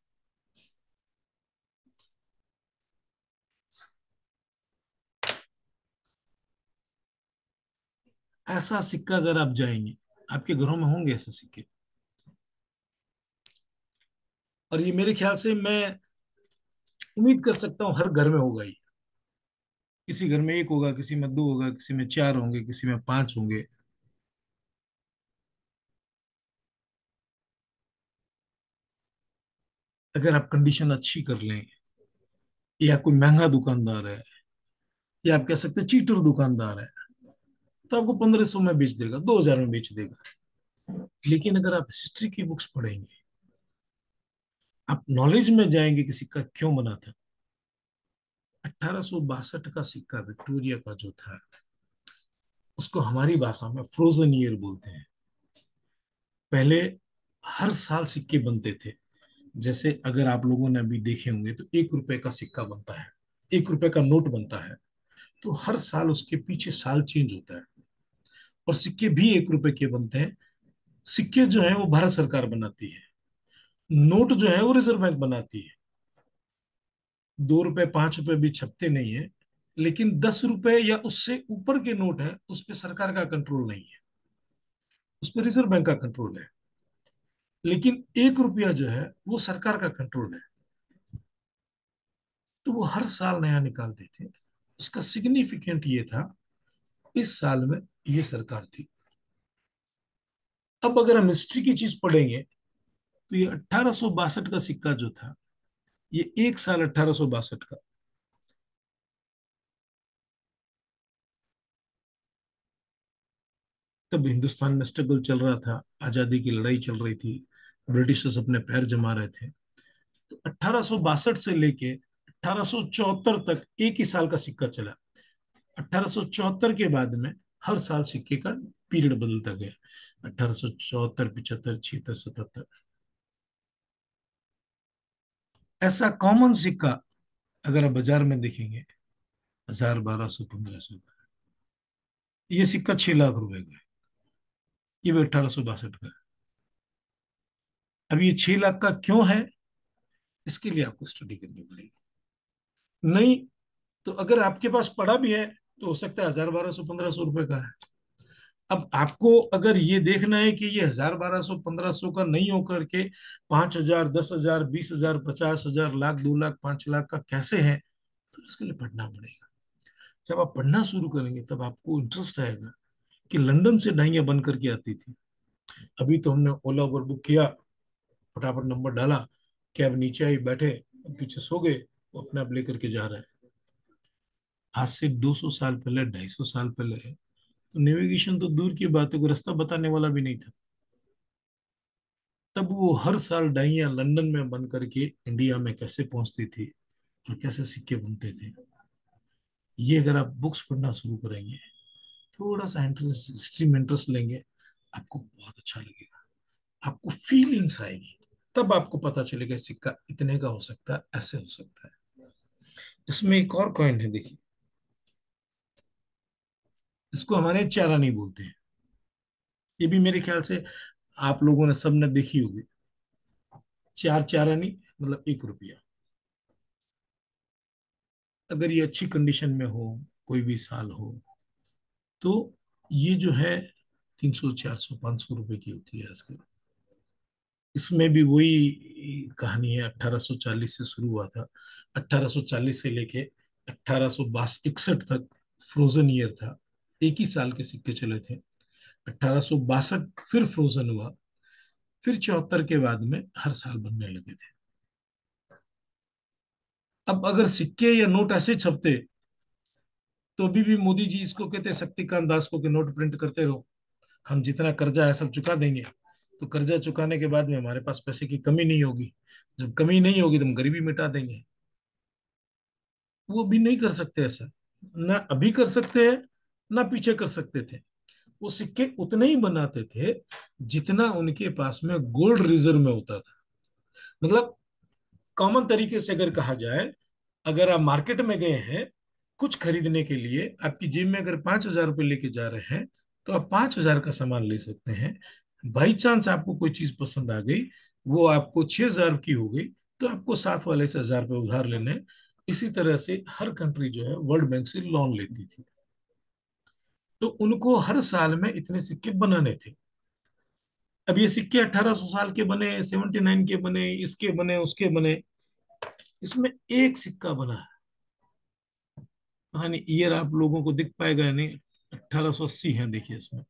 ऐसा सिक्का अगर आप जाएंगे, आपके घरों में होंगे ऐसे सिक्के। और ये मेरे ख्याल से मैं उम्मीद कर सकता हूँ हर घर में होगा ही। किसी घर में एक होगा, किसी में दो होगा, किसी में चार होंगे, किसी में पांच होंगे। अगर आप कंडीशन अच्छी कर लें, या कोई महंगा दुकानदार है, या आप कह सकते हैं चीटर दुकानदार है, तो आपको 1500 में बेच देगा, 2000 में बेच देगा। लेकिन अगर आप हिस्ट्री की बुक्स पढ़ेंगे, आप नॉलेज में जाएंगे कि सिक्का क्यों बना था। 1862 का सिक्का विक्टोरिया का जो था, उसको हमारी भाषा में फ्रोजन ईयर बोलते हैं। पहले हर साल सिक्के बनते थे। जैसे अगर आप लोगों ने अभी देखे होंगे तो 1 रुपए का सिक्का बनता है, 1 रुपए का नोट बनता है। तो हर साल उसके पीछे साल चेंज होता है। और सिक्के भी 1 रुपए के बनते हैं। सिक्के जो है वो भारत सरकार बनाती है। नोट जो है वो रिजर्व बैंक बनाती है। 2 रुपए 5 रुपए भी छपते नहीं है। लेकिन 10 रुपए या उससे ऊपर के नोट है, उस पर सरकार का कंट्रोल नहीं है, उस पर रिजर्व बैंक का कंट्रोल है। लेकिन 1 रुपया जो है वो सरकार का कंट्रोल है। तो वो हर साल नया निकालते थे। उसका सिग्निफिकेंट ये था, इस साल में ये सरकार थी। अब अगर हम हिस्ट्री की चीज पढ़ेंगे, तो ये 1862 का सिक्का जो था, ये एक साल 1862 का। तब हिंदुस्तान में स्ट्रगल चल रहा था, आजादी की लड़ाई चल रही थी, ब्रिटिशर्स अपने पैर जमा रहे थे। तो 1862 से लेके 1874 तक एक ही साल का सिक्का चला। 1874 के बाद में हर साल सिक्के का पीरियड बदलता गया। 1874, 75, 76, 77। ऐसा कॉमन सिक्का अगर आप बाजार में देखेंगे, 1000, 1200, 1500 का। ये सिक्का 6 लाख रुपए का है। ये भी 1862 का है। अब ये 6 लाख का क्यों है, इसके लिए आपको स्टडी करनी पड़ेगी। नहीं तो अगर आपके पास पड़ा भी है, तो हो सकता है 1000, 1200, 1500 रुपए का है। अब आपको अगर ये देखना है कि ये 1000, 1200, 1500 का नहीं होकर के 5000, 10,000, 20,000, 50,000, लाख, 2 लाख, 5 लाख का कैसे है, तो इसके लिए पढ़ना पड़ेगा। जब आप पढ़ना शुरू करेंगे तब आपको इंटरेस्ट आएगा कि लंदन से डाइयां बन करके आती थी। अभी तो हमने ओला उबर बुक किया, फटाफट नंबर डाला, कैब नीचे आई, बैठे, पीछे सो गए, वो अपने आप लेकर के जा रहा है। आज से 200 साल पहले, 250 साल पहले तो नेविगेशन तो दूर की बात है, कोई रास्ता बताने वाला भी नहीं था। तब वो हर साल डाइयां लंदन में बन करके इंडिया में कैसे पहुंचती थी और कैसे सिक्के बनते थे, ये अगर आप बुक्स पढ़ना शुरू करेंगे, थोड़ा सा इंटरेस्ट, हिस्ट्री में इंटरेस्ट लेंगे, आपको बहुत अच्छा लगेगा। आपको फीलिंग्स आएगी। तब आपको पता चलेगा सिक्का इतने का हो सकता है, ऐसे हो सकता है। इसमें एक और कॉइन है, देखिए। इसको हमारे चारानी बोलते हैं। ये भी मेरे ख्याल से आप लोगों ने सबने देखी होगी। चार चारानी मतलब 1 रुपया। अगर ये अच्छी कंडीशन में हो, कोई भी साल हो, तो ये जो है 300, 400, 500 रुपए की होती है आजकल। इसमें भी वही कहानी है। 1840 से शुरू हुआ था। 1840 से लेके 1861 तक फ्रोजन ईयर था। एक ही साल के सिक्के चले थे। 1862 फिर फ्रोजन हुआ। फिर 74 के बाद में हर साल बनने लगे थे। अब अगर सिक्के या नोट ऐसे छपते, तो अभी भी मोदी जी इसको कहते शक्तिकांत दास को कि नोट प्रिंट करते रहो, हम जितना कर्जा है सब चुका देंगे। तो कर्जा चुकाने के बाद में हमारे पास पैसे की कमी नहीं होगी। जब कमी नहीं होगी तो हम गरीबी मिटा देंगे। वो भी नहीं कर सकते ऐसा। ना अभी कर सकते हैं, ना पीछे कर सकते थे। वो सिक्के उतने ही बनाते थे जितना उनके पास में गोल्ड रिजर्व में होता था। मतलब कॉमन तरीके से अगर कहा जाए, अगर आप मार्केट में गए हैं कुछ खरीदने के लिए, आपकी जेब में अगर 5,000 रुपये लेके जा रहे हैं, तो आप 5,000 का सामान ले सकते हैं। बाई चांस आपको कोई चीज पसंद आ गई, वो आपको 6,000 की हो गई, तो आपको साथ वाले से 1,000 रुपये उधार लेने। इसी तरह से हर कंट्री जो है वर्ल्ड बैंक से लोन लेती थी। तो उनको हर साल में इतने सिक्के बनाने थे। अब ये सिक्के 1800 साल के बने, 79 के बने, इसके बने, उसके बने, इसमें एक सिक्का बना है, पता नहीं ईयर आप लोगों को दिख पाएगा या नहीं। 1880 है, देखिए इसमें।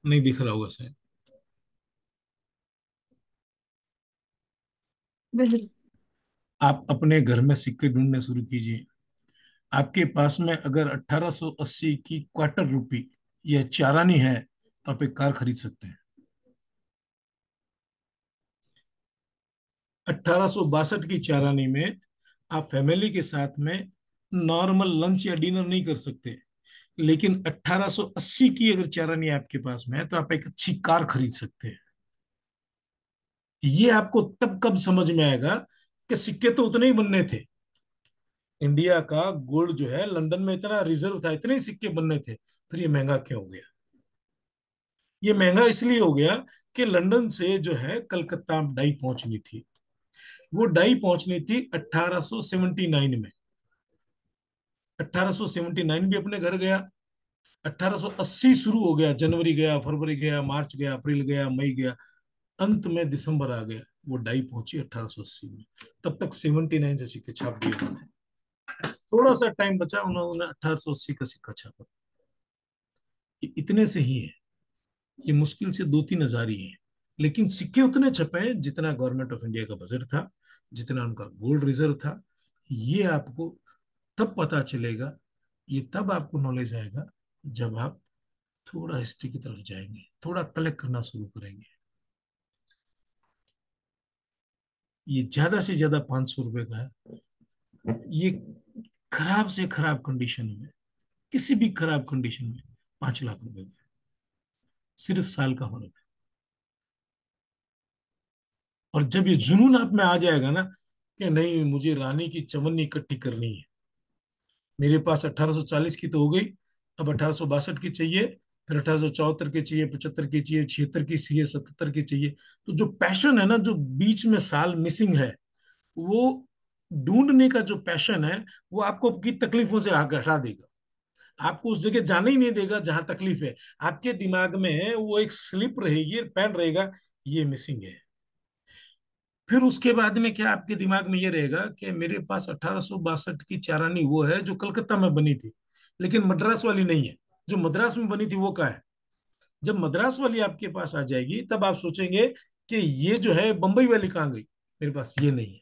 नहीं दिख रहा होगा शायद। बिल्कुल। आप अपने घर में सिक्के ढूंढने शुरू कीजिए। आपके पास में अगर 1880 की क्वार्टर रुपी या चारानी है तो आप एक कार खरीद सकते हैं। 1862 की चारानी में आप फैमिली के साथ में नॉर्मल लंच या डिनर नहीं कर सकते, लेकिन 1880 की अगर चारानी आपके पास में है तो आप एक अच्छी कार खरीद सकते हैं। ये आपको तब कब समझ में आएगा कि सिक्के तो उतने ही बनने थे। इंडिया का गोल्ड जो है लंदन में इतना रिजर्व था, इतने ही सिक्के बनने थे, फिर ये महंगा क्यों हो गया? ये महंगा इसलिए हो गया कि लंदन से जो है कलकत्ता डाई पहुंचनी थी। वो डाई पहुंचनी थी 1879 में। 1879 भी अपने घर गया। 1880 शुरू हो गया, जनवरी गया, फरवरी गया, मार्च गया, अप्रैल गया, मई गया, अंत में दिसंबर आ गया। वो डाई पहुंची 1880 में। तब तक 79 से सिक्के छाप दिए उन्होंने। थोड़ा सा टाइम बचा, उन्होंने 1880 का सिक्का छापा। इतने से ही है। ये मुश्किल से 2-3 हजार ही है, लेकिन सिक्के उतने छपे हैं जितना गवर्नमेंट ऑफ इंडिया का बजट था, जितना उनका गोल्ड रिजर्व था। ये आपको तब पता चलेगा, ये तब आपको नॉलेज आएगा जब आप थोड़ा हिस्ट्री की तरफ जाएंगे, थोड़ा कलेक्ट करना शुरू करेंगे। ये ज्यादा से ज्यादा 500 रुपए का है। ये खराब से खराब कंडीशन में, किसी भी खराब कंडीशन में 5 लाख रुपए का है। सिर्फ साल का फर्क है। और जब ये जुनून आप में आ जाएगा ना कि नहीं, मुझे रानी की चवन्नी इकट्ठी करनी है, मेरे पास 1840 की तो हो गई, अब 1862 की चाहिए, फिर 1874 की चाहिए, 75 की चाहिए, 76 की चाहिए, 77 की चाहिए। तो जो पैशन है ना, जो बीच में साल मिसिंग है, वो ढूंढने का जो पैशन है, वो आपको की तकलीफों से आगे हटा देगा। आपको उस जगह जाने ही नहीं देगा जहां तकलीफ है। आपके दिमाग में वो एक स्लिप रहेगी, पेन रहेगा, ये मिसिंग है। फिर उसके बाद में क्या आपके दिमाग में ये रहेगा कि मेरे पास 1862 की चारानी वो है जो कलकत्ता में बनी थी, लेकिन मद्रास वाली नहीं है। जो मद्रास में बनी थी वो कहाँ है? जब मद्रास वाली आपके पास आ जाएगी तब आप सोचेंगे कि ये जो है बंबई वाली कहाँ गई, मेरे पास ये नहीं है।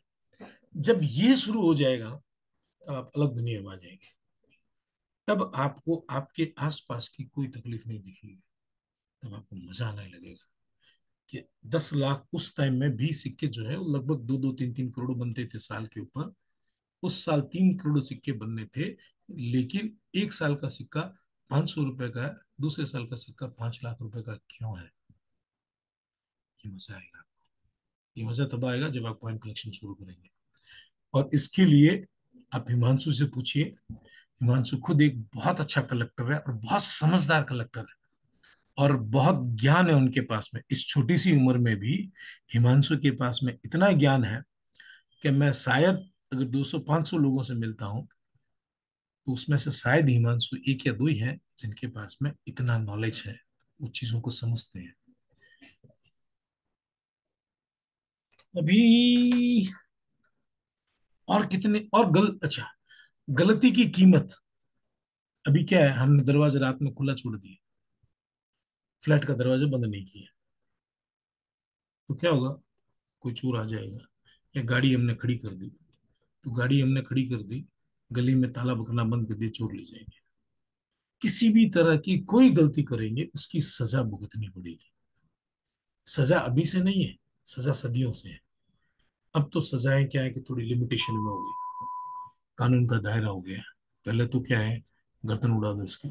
जब ये शुरू हो जाएगा तब आप अलग दुनिया में आ जाएंगे। तब आपको आपके आसपास की कोई तकलीफ नहीं दिखेगी। तब आपको मजा आने लगेगा कि 10 लाख उस टाइम में भी सिक्के जो है वो लगभग 2-2, 3-3 करोड़ बनते थे साल के ऊपर। उस साल 3 करोड़ सिक्के बनने थे, लेकिन एक साल का सिक्का 500 रुपए का है, दूसरे साल का सिक्का 5 लाख रुपए का क्यों है? ये मजा आएगा। ये मजा तब आएगा जब आप कॉइन कलेक्शन शुरू करेंगे। और इसके लिए आप हिमांशु से पूछिए। हिमांशु खुद एक बहुत अच्छा कलेक्टर है और बहुत समझदार कलेक्टर है, और बहुत ज्ञान है उनके पास में। इस छोटी सी उम्र में भी हिमांशु के पास में इतना ज्ञान है कि मैं शायद अगर 200-500 लोगों से मिलता हूं तो उसमें से शायद हिमांशु एक या दो ही हैं जिनके पास में इतना नॉलेज है, वो चीजों को समझते हैं। अभी और कितने और अच्छा, गलती की कीमत। अभी क्या है, हमने दरवाजा रात में खुला छोड़ दिया, फ्लैट का दरवाजा बंद नहीं किया, तो क्या होगा? कोई चोर आ जाएगा। या गाड़ी हमने खड़ी कर दी, तो गाड़ी हमने खड़ी कर दी, गली में ताला बकना बंद कर दिया, चोर ले जाएंगे। किसी भी तरह की कोई गलती करेंगे उसकी सजा भुगतनी पड़ेगी। सजा अभी से नहीं है, सजा सदियों से है। अब तो सजाएं क्या है कि थोड़ी लिमिटेशन में हो गई, कानून का दायरा हो गया। पहले तो क्या है, गर्दन उड़ा दो इसकी,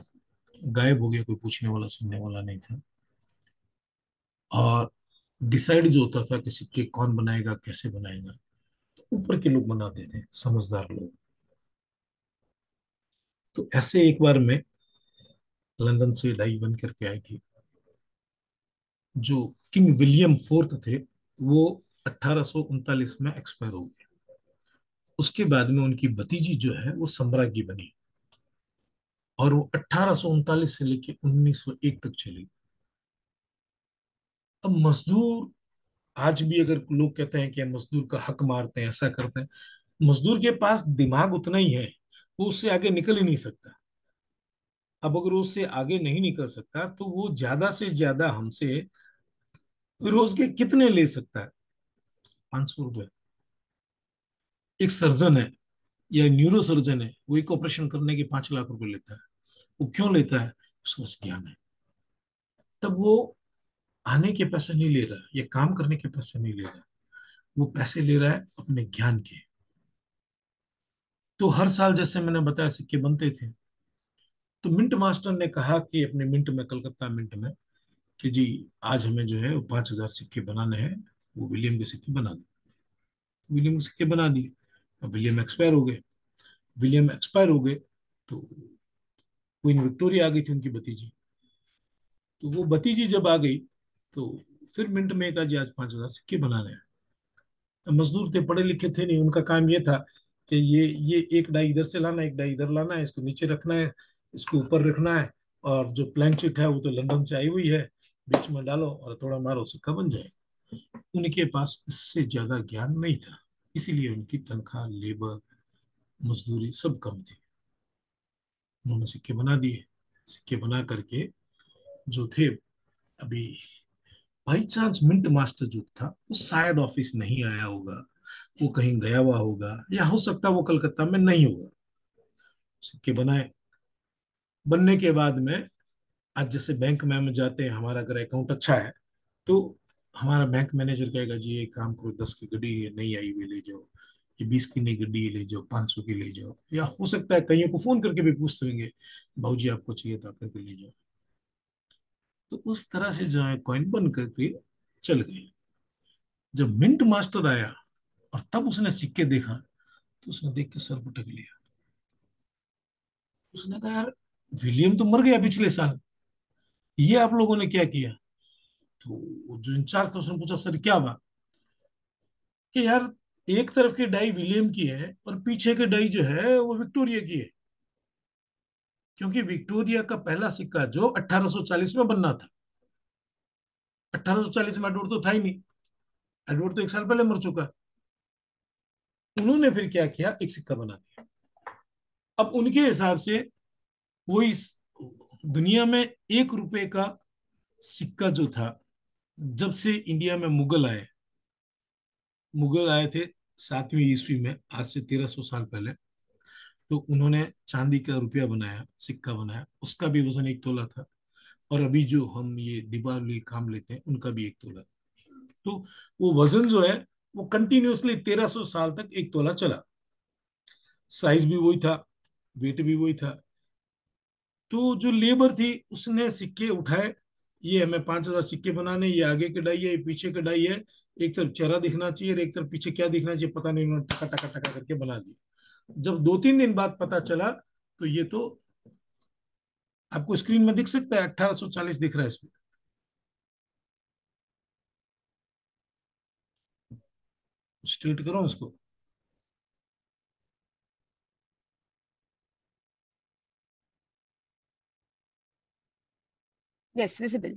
गायब हो गया, कोई पूछने वाला सुनने वाला नहीं था। और डिसाइड जो होता था कि सिक्के कौन बनाएगा, कैसे बनाएगा, तो ऊपर के लोग बनाते थे, समझदार लोग। तो ऐसे एक बार में लंदन से डाई बन करके आई थी। जो किंग विलियम फोर्थ थे, वो 1839 में एक्सपायर हो गए। उसके बाद में उनकी भतीजी जो है वो सम्राज्ञी बनी, और वो 1839 से लेके 1901 तक चली। अब मजदूर आज भी अगर लोग कहते हैं कि हम मजदूर का हक मारते हैं, ऐसा करते हैं, मजदूर के पास दिमाग उतना ही है, वो उससे आगे निकल ही नहीं सकता। अब अगर वो उससे आगे नहीं निकल सकता तो वो ज्यादा से ज्यादा हमसे रोज के कितने ले सकता है? 500 रुपए। एक सर्जन है या न्यूरो सर्जन है, वो एक ऑपरेशन करने के 5 लाख रुपए लेता है। वो क्यों लेता है? उसके पास ज्ञान है। तब वो आने के पैसे नहीं ले रहा, या काम करने के पैसे नहीं ले रहा, वो पैसे ले रहा है अपने ज्ञान के। तो हर साल जैसे मैंने बताया सिक्के बनते थे, तो मिंट मास्टर ने कहा कि अपने मिंट में, कलकत्ता मिंट में, कि जी आज हमें जो है 5,000 सिक्के बनाने हैं, वो विलियम के सिक्के बना दो। विलियम के सिक्के बना दिए। अब विलियम एक्सपायर हो गए। विलियम एक्सपायर हो गए तो क्वीन विक्टोरिया आ गई थी, उनकी भतीजी। तो वो भतीजी जब आ गई तो फिर मिंट में कहा जी आज 5,000 सिक्के बनाने हैं। तो मजदूर थे, पढ़े लिखे थे नहीं, उनका काम ये था कि ये एक डाई इधर से लाना, एक डाई इधर लाना है, इसको नीचे रखना है, इसको ऊपर रखना है, और जो प्लैंक शीट है वो तो लंदन से आई हुई है, बीच में डालो और थोड़ा मारो, सिक्का बन जाए। उनके पास इससे ज्यादा ज्ञान नहीं था, इसीलिए उनकी तनख्वाह, लेबर, मजदूरी सब कम थी। उन्होंने सिक्के बना दिए। सिक्के बना करके जो थे, अभी बाई चांस मिंट मास्टर जो था वो शायद ऑफिस नहीं आया होगा, वो कहीं गया हुआ होगा, या हो सकता है वो कलकत्ता में नहीं होगा। सिक्के बनाए। बनने के बाद में, आज जैसे बैंक में हम जाते हैं, हमारा अगर अकाउंट अच्छा है तो हमारा बैंक मैनेजर कहेगा जी ये काम करो, 10 की गड्डी ये नहीं आई हुई ले जाओ, ये 20 की नई गड्डी ले जाओ, 500 की ले जाओ, या हो सकता है कईयों को फोन करके भी पूछते होंगे, भाऊ जी आपको चाहिए तो आप करके ले जाओ। तो उस तरह से जो है कॉइन बन करके चल गए। जब मिंट मास्टर आया और तब उसने सिक्के देखा, तो उसने देख के सर पटक लिया। उसने कहा यार, विलियम तो मर गया पिछले साल, ये आप लोगों ने क्या किया? तो वो जो इंचार्ज था उसने पूछा सर क्या हुआ? कि यार एक तरफ की डाई विलियम की है और पीछे की डाई जो है वो विक्टोरिया की है, क्योंकि विक्टोरिया का पहला सिक्का जो 1840 में बनना था, 1840 में एडवर्ड तो था ही नहीं, एडवर्ड तो एक साल पहले मर चुका। उन्होंने फिर क्या किया, एक सिक्का बना दिया। अब उनके हिसाब से वो इस दुनिया में 1 रुपए का सिक्का जो था, जब से इंडिया में मुगल आए, मुगल आए थे 7वीं ईस्वी में, आज से 1300 साल पहले, तो उन्होंने चांदी का रुपया बनाया, सिक्का बनाया, उसका भी वजन 1 तोला था। और अभी जो हम ये दीपावली काम लेते हैं उनका भी 1 तोला। तो वो वजन जो है वो कंटिन्यूअसली 1300 साल तक 1 तोला चला। साइज भी वही था, वेट भी वही था। तो जो लेबर थी उसने सिक्के उठाए, ये हमें 5,000 सिक्के बनाने, ये आगे की डाई है, ये पीछे की डाई है, एक तरफ चेहरा दिखना चाहिए और एक तरफ पीछे क्या दिखना चाहिए पता नहीं, उन्होंने टका टका टका करके बना दिया। जब 2-3 दिन बाद पता चला तो ये तो आपको स्क्रीन में दिख सकता है, 1840 दिख रहा है इसमें। स्ट्रेट करो इसको। Yes, visible.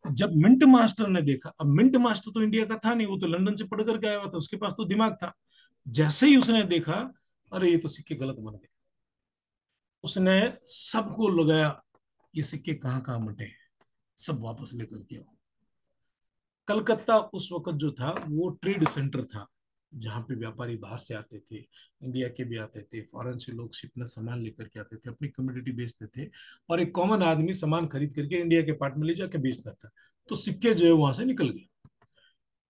जब मिंट मास्टर ने देखा, अब मिंट मास्टर तो इंडिया का था नहीं, वो तो लंदन से पढ़ करके आया हुआ था, उसके पास तो दिमाग था। जैसे ही उसने देखा, अरे ये तो सिक्के गलत बन गए, उसने सबको लगाया, ये सिक्के कहाँ कहाँ मटे, सब वापस लेकर के आओ। कलकत्ता उस वक्त जो था वो ट्रेड सेंटर था, जहाँ पे व्यापारी बाहर से आते थे, इंडिया के भी आते थे, फॉरेन से लोग शिप में सामान लेकर के आते थे, अपनी कम्युनिटी बेचते थे, और एक कॉमन आदमी सामान खरीद करके इंडिया के पार्ट में ले जाके बेचता था। तो सिक्के जो है वहां से निकल गए।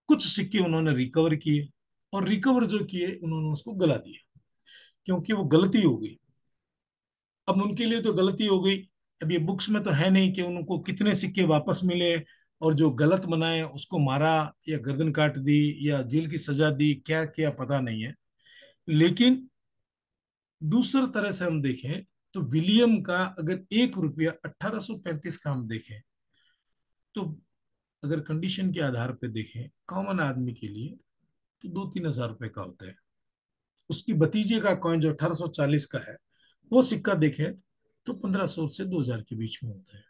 कुछ सिक्के उन्होंने रिकवर किए, और रिकवर जो किए उन्होंने उसको गला दिया, क्योंकि वो गलती हो गई। अब उनके लिए तो गलती हो गई। अब ये बुक्स में तो है नहीं कि उनको कितने सिक्के वापस मिले, और जो गलत बनाए उसको मारा या गर्दन काट दी या जेल की सजा दी, क्या क्या पता नहीं है। लेकिन दूसरी तरह से हम देखें तो विलियम का अगर 1 रुपया 1835 का हम देखें, तो अगर कंडीशन के आधार पर देखें कॉमन आदमी के लिए, तो 2-3 हजार रुपए का होता है। उसकी भतीजे का कॉइन जो 1840 का है, वो सिक्का देखें तो 1,500 से 2,000 के बीच में होता है।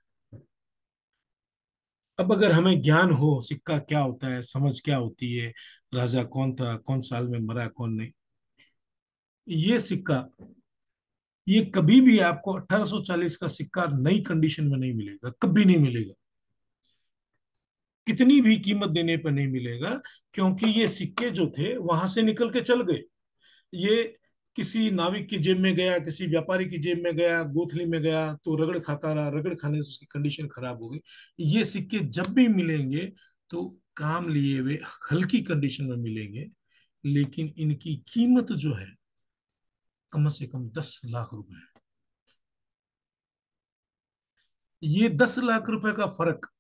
अब अगर हमें ज्ञान हो सिक्का क्या होता है, समझ क्या होती है, राजा कौन था, कौन साल में मरा, कौन नहीं, ये सिक्का, ये कभी भी आपको 1840 का सिक्का नई कंडीशन में नहीं मिलेगा, कभी नहीं मिलेगा, कितनी भी कीमत देने पर नहीं मिलेगा, क्योंकि ये सिक्के जो थे वहां से निकल के चल गए। ये किसी नाविक की जेब में गया, किसी व्यापारी की जेब में गया, गोथली में गया, तो रगड़ खाता रहा, रगड़ खाने से उसकी कंडीशन खराब हो गई। ये सिक्के जब भी मिलेंगे तो काम लिए हुए हल्की कंडीशन में मिलेंगे, लेकिन इनकी कीमत जो है कम से कम 10 लाख रुपए है। ये 10 लाख रुपए का फर्क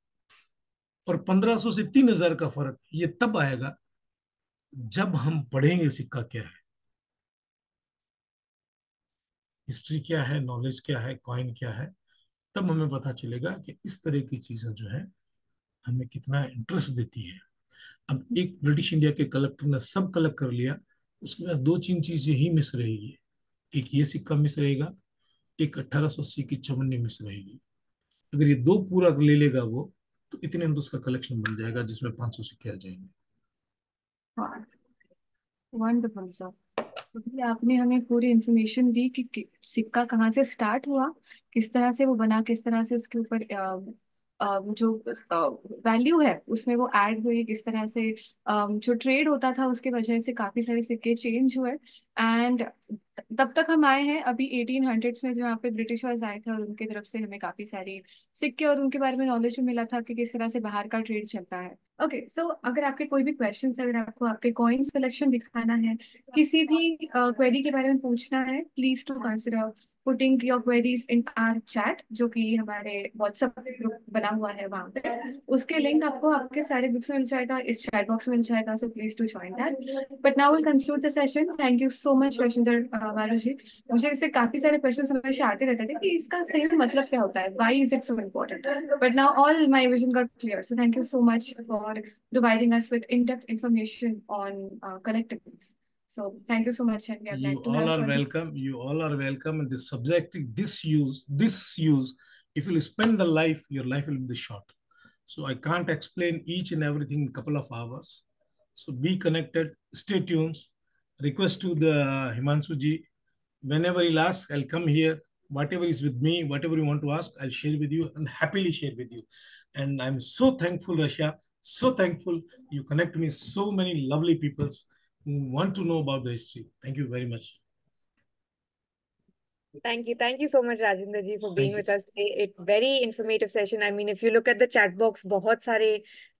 और 1500 से 3000 का फर्क ये तब आएगा जब हम पढ़ेंगे सिक्का क्या है, हिस्ट्री क्या है, नॉलेज क्या है, कॉइन क्या है। तब हमें पता चलेगा कि इस तरह की चीजें जो है हमें कितना इंटरेस्ट देती है। अब एक ब्रिटिश इंडिया के कलेक्टर ने सब कलेक्ट कर लिया, उसके बाद दो तीन चीजें ही मिस रहेगी। एक ये सिक्का मिस रहेगा, एक 1880 की चवन्नी मिस रहेगी। अगर ये दो पूरा ले लेगा वो, तो इतने में तो उसका कलेक्शन बन जाएगा जिसमें 500 सिक्के आ जाएंगे। हाँ, वंडरफुल सर। क्योंकि आपने हमें पूरी इंफॉर्मेशन दी कि सिक्का कहाँ से स्टार्ट हुआ, किस तरह से वो बना, किस तरह से उसके ऊपर वो जो वैल्यू है उसमें वो ऐड हुई, किस तरह से जो ट्रेड होता था उसके वजह से काफी सारे सिक्के चेंज हुए। एंड तब तक हम आए हैं अभी 1800s में, जहाँ पे ब्रिटिशर्स आए थे और उनकी तरफ से हमें काफी सारी सिक्के और उनके बारे में नॉलेज भी मिला था कि किस तरह से बाहर का ट्रेड चलता है। ओके, सो अगर आपके कोई भी क्वेश्चन, अगर आपको आपके कॉइन्स कलेक्शन दिखाना है, किसी भी क्वेरी के बारे में पूछना है, please to consider putting your queries in our chat, जो कि हमारे व्हाट्सएप ग्रुप बना हुआ है वहाँ पे। उसके लिंक आपको आपके सारे ग्रुप्स में मिल जाएगा, इस चैट बॉक्स में मिल जाएगा, so please to join that. But now will conclude the session. Thank you so much Rashinder Maru ji. मुझे इससे काफी सारे क्वेश्चन हमेशा आते रहते थे कि इसका सही मतलब क्या होता है, why is it so important, but now all my vision got clear. So thank you so much for providing us with in-depth information on collectibles. So thank you so much, and we are You glad to all have are further. welcome. You all are welcome. And this subject, this use, if you spend the life, your life will be short. So I can't explain each and everything in a couple of hours. So be connected, stay tuned. Request to the Himanshu ji, whenever he'll ask, I'll come here. Whatever is with me, whatever you want to ask, I'll share with you and happily share with you. And I'm so thankful, Rasha, so thankful. You connect me so many lovely peoples who want to know about the history. Thank you very much. Thank you so much, Rajendra ji, for being Thank you. with us today. It very informative session. I mean, if you look at the chat box, बहुत सारे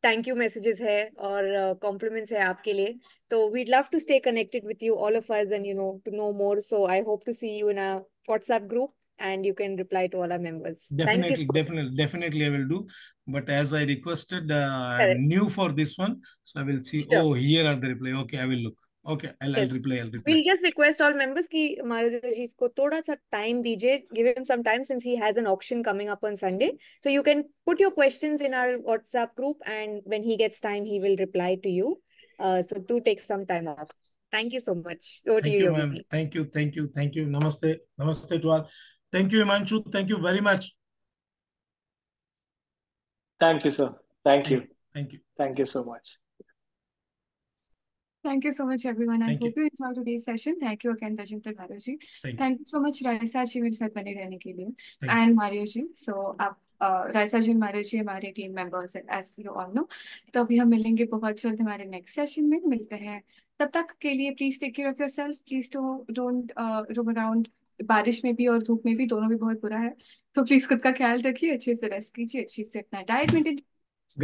thank you messages है और compliments है आपके लिए. So we'd love to stay connected with you, all of us, and to know more. So I hope to see you in a WhatsApp group, and you can reply to all our members. Thank you Definitely, so much. definitely, I will do. But as I requested, Correct. I'm new for this one, so I will see. Sure. Oh, here are the reply. Okay, I will look. Okay, I'll Yes. reply. I'll reply. We'll just request all members कि Maruja ji को थोड़ा सा time दीजिए. Give him some time since he has an auction coming up on Sunday. So you can put your questions in our WhatsApp group, and when he gets time, he will reply to you. So do take some time off. Thank you so much. Over to Thank you, you, ma'am. Yogi. Thank you, thank you, thank you. Namaste, namaste to all. Thank you, Himanshu. Thank you very much. Thank you, sir. Thank Thank you. you, thank you, Thank you so much. Thank you so much, everyone. I thank you, hope you enjoyed today's session. Thank you again, Rajendra Mario ji. thank you, Thank you so much, Raisa जी मेरे साथ बने रहने के लिए, thank you. and Mario ji. So आप राइसा जी, Mario जी हमारे team members हैं, as you all know. तो अभी हम मिलेंगे बहुत जल्द हमारे नेक्स्ट सेशन में, मिलते हैं. तब तक के लिए please take care of yourself, please don't roam around. बारिश में भी और धूप में भी, दोनों भी बहुत बुरा है. तो प्लीज खुद का ख्याल रखिए, अच्छे से रेस्ट कीजिए, अच्छे से अपना डाइट मेंटेन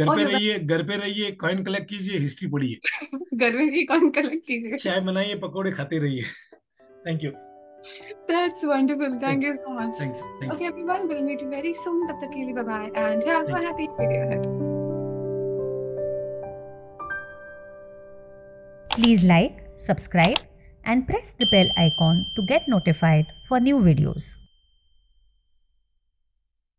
और योगा. घर पे रहिए, कॉइन कलेक्ट कीजिए, हिस्ट्री पढ़िए, घर में भी कौन कलेक्ट कीजिए. चाय बनाइए, पकौड़े खाते रहिए. Thank you. That's wonderful. Thank you so much. Thank you. Thank Okay, you. everyone, we'll meet you very soon. Tab tak ke liye bye-bye and have a Thank you. happy day ahead. Please like, subscribe, and press the bell icon to get notified for new videos.